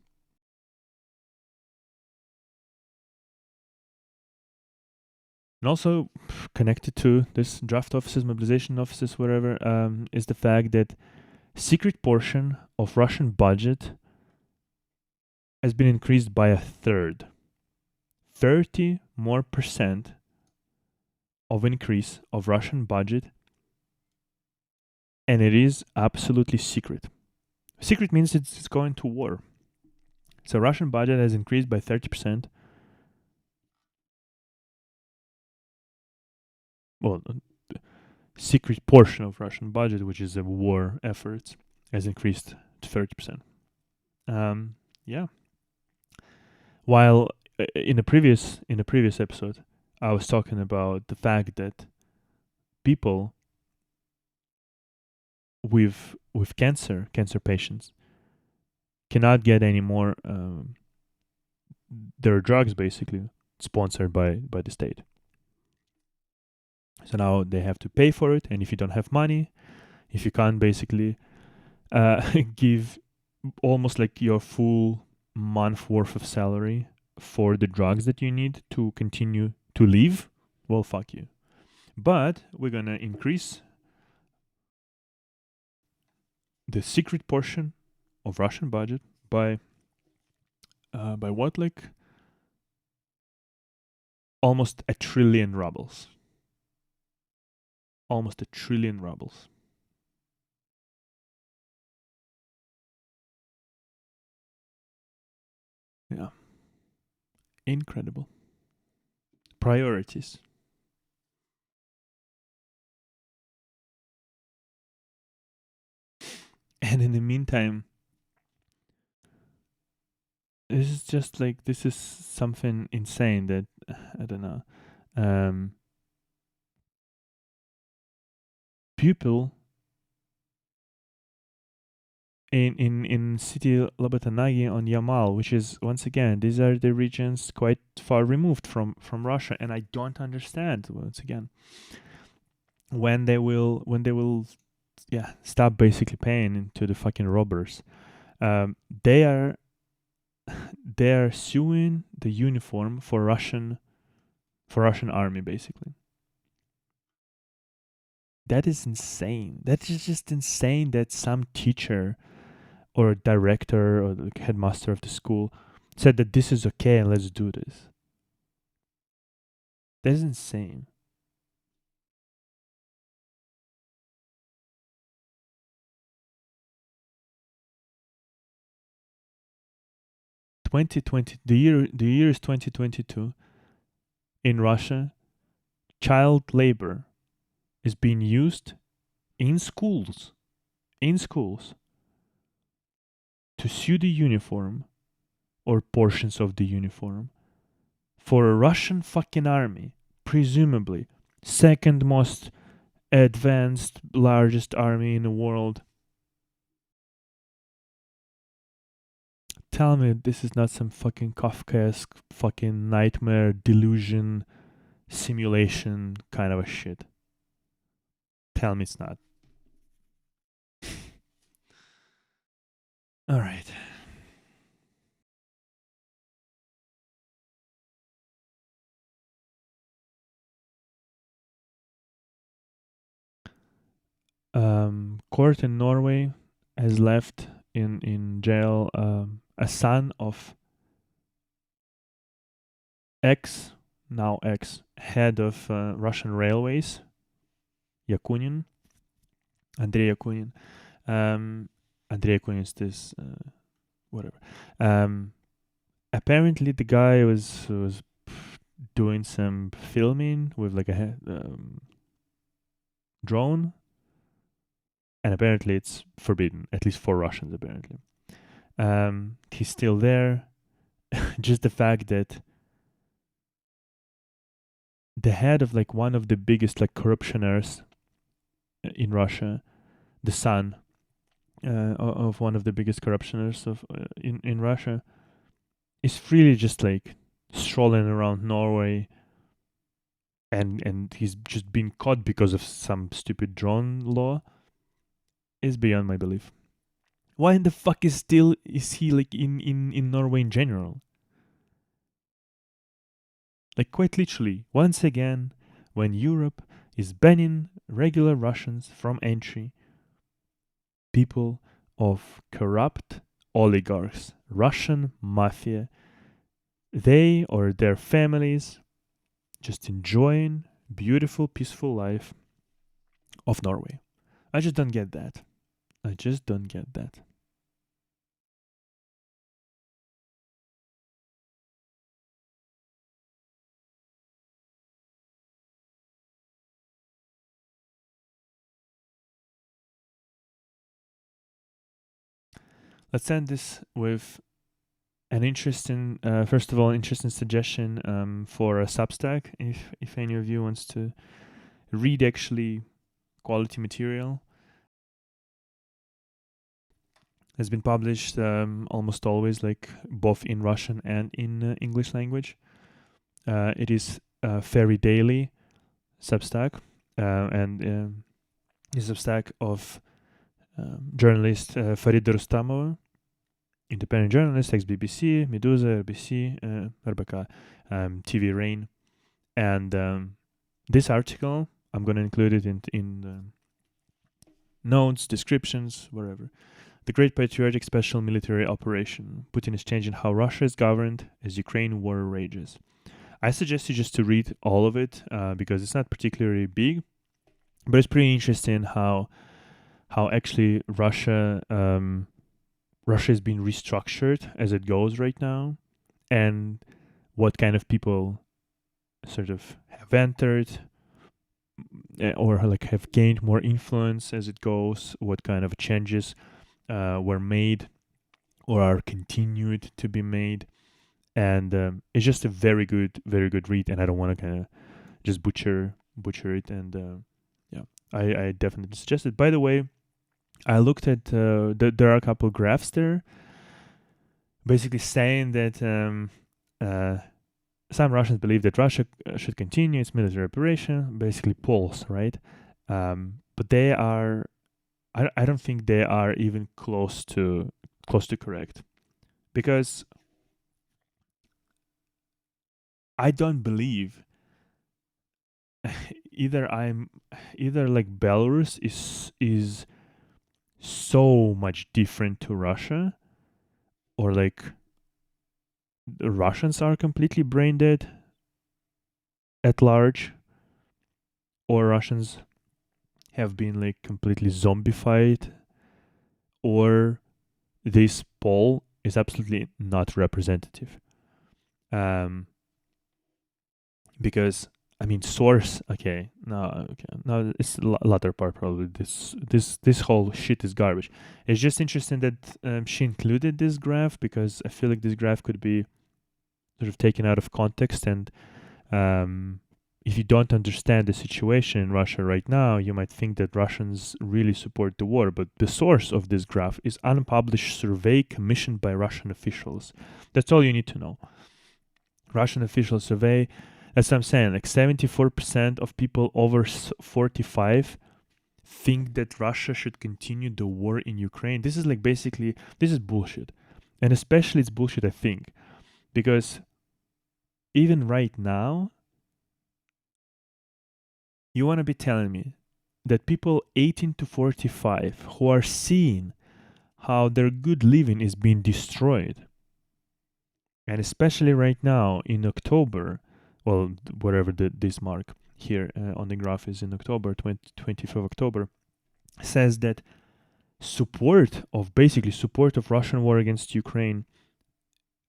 And also connected to this draft offices, mobilization offices, whatever, is the fact that secret portion of Russian budget has been increased by a third. 30 more percent of increase of Russian budget, and it is absolutely secret. Secret means it's going to war. So Russian budget has increased by 30%. Well, secret portion of Russian budget, which is a war efforts, has increased to 30%. Yeah. While in a previous episode, I was talking about the fact that people with cancer patients cannot get any more their drugs, basically sponsored by the state. So now they have to pay for it, and if you don't have money, if you can't basically give almost like your full month worth of salary for the drugs that you need to continue to live, well, fuck you. But we're gonna increase the secret portion of Russian budget by what, like, almost a trillion rubles. Almost a trillion rubles. Yeah. Incredible. Priorities. And in the meantime, this is just like, this is something insane that I don't know. People in city Lobotanagi on Yamal, which is, once again, these are the regions quite far removed from Russia, and I don't understand, once again, when they will stop basically paying to the fucking robbers. They are suing the uniform for Russian army, basically. That is insane. That is just insane that some teacher or director or the headmaster of the school said that this is okay and let's do this. That is insane. 2020, the year is 2022. In Russia, child labor is being used in schools, in schools, to sew the uniform or portions of the uniform for a Russian fucking army, presumably second most advanced, largest army in the world. Tell me this is not some fucking Kafkaesque fucking nightmare, delusion, simulation kind of a shit. Tell me it's not. All right. Court in Norway has left in jail a son of now ex head of Russian railways, Yakunin, Andrei Yakunin. Andrei Yakunin is this whatever. Apparently the guy was doing some filming with like a drone, and apparently it's forbidden, at least for Russians. Apparently, he's still there. Just the fact that the head of like one of the biggest like corruptioners in Russia, the son of one of the biggest corruptioners of in Russia, is freely just like strolling around Norway, and he's just been caught because of some stupid drone law, is beyond my belief. Why in the fuck is he like in Norway in general? Like quite literally, once again, when Europe is banning regular Russians from entry, people of corrupt oligarchs, Russian mafia, they or their families just enjoying beautiful, peaceful life of Norway. I just don't get that. I just don't get that. Let's end this with an interesting, first of all, interesting suggestion for a Substack. If any of you wants to read actually quality material, has been published almost always, like both in Russian and in English language. It is Fairy Daily Substack, and is a Substack of journalist Farida Rustamova, independent journalist, ex-BBC, Meduza, RBC, RBK, TV Rain. And this article, I'm going to include it in the notes, descriptions, wherever. The Great Patriotic Special Military Operation. Putin is changing how Russia is governed as Ukraine war rages. I suggest you just to read all of it because it's not particularly big, but it's pretty interesting how actually Russia is being restructured as it goes right now, and what kind of people sort of have entered or like have gained more influence as it goes, what kind of changes were made or are continued to be made. And it's just a very good read, and I don't want to kind of just butcher it. And yeah, I definitely suggest it. By the way, I looked at there are a couple graphs there, basically saying that some Russians believe that Russia should continue its military operation, basically polls, right? But they are, I don't think they are even close to correct, because I don't believe either like Belarus is so much different to Russia, or like the Russians are completely brain dead at large, or Russians have been like completely zombified, or this poll is absolutely not representative. Because I mean, source. Okay, no, it's the latter part probably. This whole shit is garbage. It's just interesting that she included this graph, because I feel like this graph could be sort of taken out of context, and if you don't understand the situation in Russia right now, you might think that Russians really support the war. But the source of this graph is unpublished survey commissioned by Russian officials. That's all you need to know. Russian official survey. That's what I'm saying. Like 74% of people over 45 think that Russia should continue the war in Ukraine. This is like basically, this is bullshit. And especially it's bullshit, I think, because even right now, you want to be telling me that people 18 to 45 who are seeing how their good living is being destroyed, and especially right now in October, well, whatever this mark here on the graph is in October, 20th of October, says that support of Russian war against Ukraine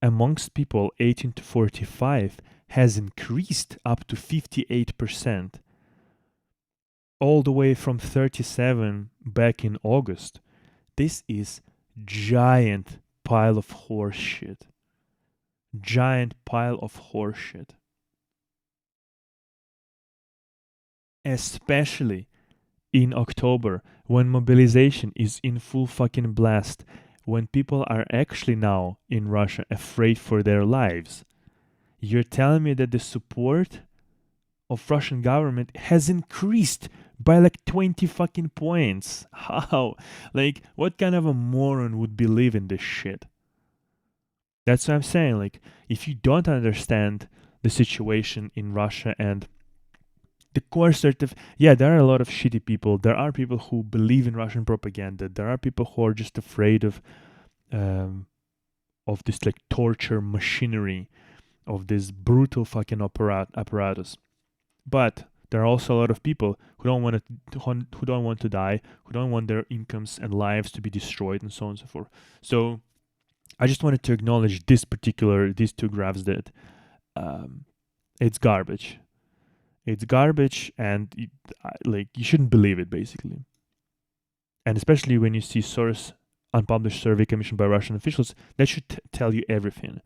amongst people 18 to 45 has increased up to 58%, all the way from 37 back in August. This is giant pile of horse shit. Giant pile of horse shit. Especially in October, when mobilization is in full fucking blast, when people are actually now in Russia afraid for their lives. You're telling me that the support of Russian government has increased by like 20 fucking points. How? Like, what kind of a moron would believe in this shit? That's what I'm saying. Like, if you don't understand the situation in Russia and the core sort of, yeah, there are a lot of shitty people. There are people who believe in Russian propaganda. There are people who are just afraid of this like torture machinery, of this brutal fucking apparatus. But there are also a lot of people who don't want to die, who don't want their incomes and lives to be destroyed, and so on and so forth. So I just wanted to acknowledge these two graphs that it's garbage. It's garbage, and you shouldn't believe it, basically. And especially when you see source unpublished survey commissioned by Russian officials, that should tell you everything.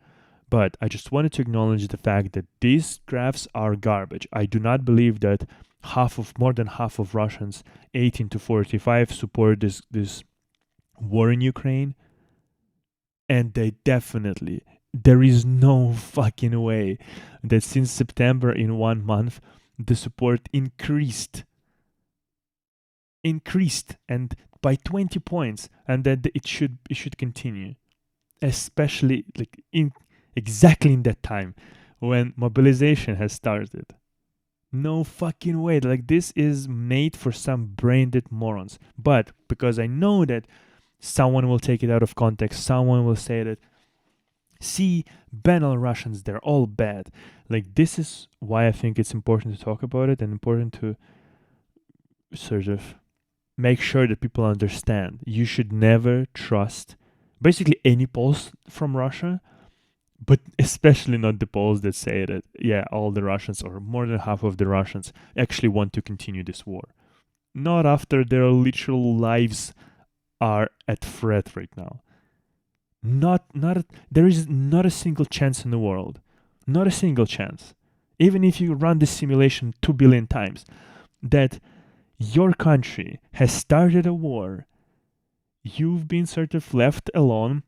But I just wanted to acknowledge the fact that these graphs are garbage. I do not believe that more than half of Russians 18 to 45 support this war in Ukraine. And there is no fucking way that since September, in 1 month, the support increased and by 20 points, and that it should continue, especially exactly in that time when mobilization has started. No fucking way. Like, this is made for some brain-dead morons. But because I know that someone will take it out of context, someone will say that, see, ban all Russians, they're all bad. Like, this is why I think it's important to talk about it, and important to sort of make sure that people understand. You should never trust basically any polls from Russia, but especially not the polls that say that, yeah, all the Russians or more than half of the Russians actually want to continue this war. Not after their literal lives are at threat right now. There is not a single chance in the world. Not a single chance. Even if you run this simulation 2 billion times, that your country has started a war, you've been sort of left alone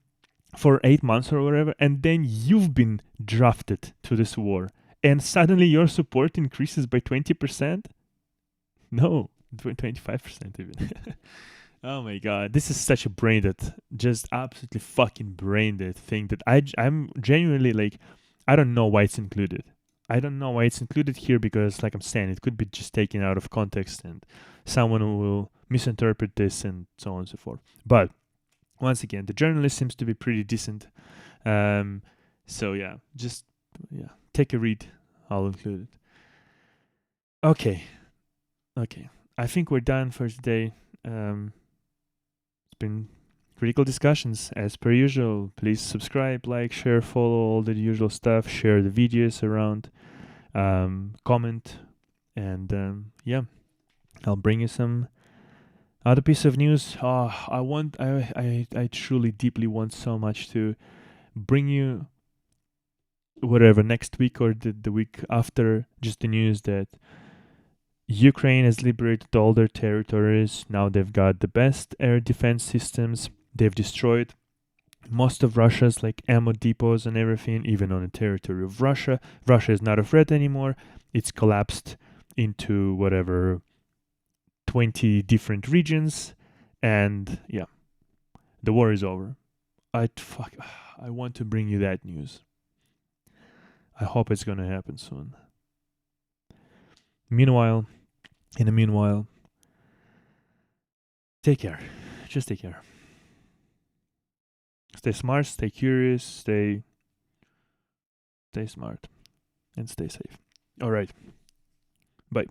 for 8 months or whatever, and then you've been drafted to this war, and suddenly your support increases by 20%? No, 25% even. Oh my god, this is such a just absolutely fucking brain dead thing that I'm genuinely like, I don't know why it's included. I don't know why it's included here, because, like I'm saying, it could be just taken out of context and someone will misinterpret this and so on and so forth. But once again, the journalist seems to be pretty decent. So yeah, take a read. I'll include it. Okay. I think we're done for today. It's been Critical Discussions, as per usual. Please subscribe, like, share, follow, all the usual stuff. Share the videos around. Comment. And yeah, I'll bring you some other piece of news. I truly, deeply want so much to bring you whatever next week or the week after, just the news that Ukraine has liberated all their territories. Now they've got the best air defense systems. They've destroyed most of Russia's like ammo depots and everything, even on the territory of Russia. Russia is not a threat anymore. It's collapsed into whatever 20 different regions, and yeah, the war is over. I want to bring you that news. I hope it's gonna happen soon. In the meanwhile, take care. Just take care. Stay smart, stay curious, stay smart, and stay safe. All right. Bye.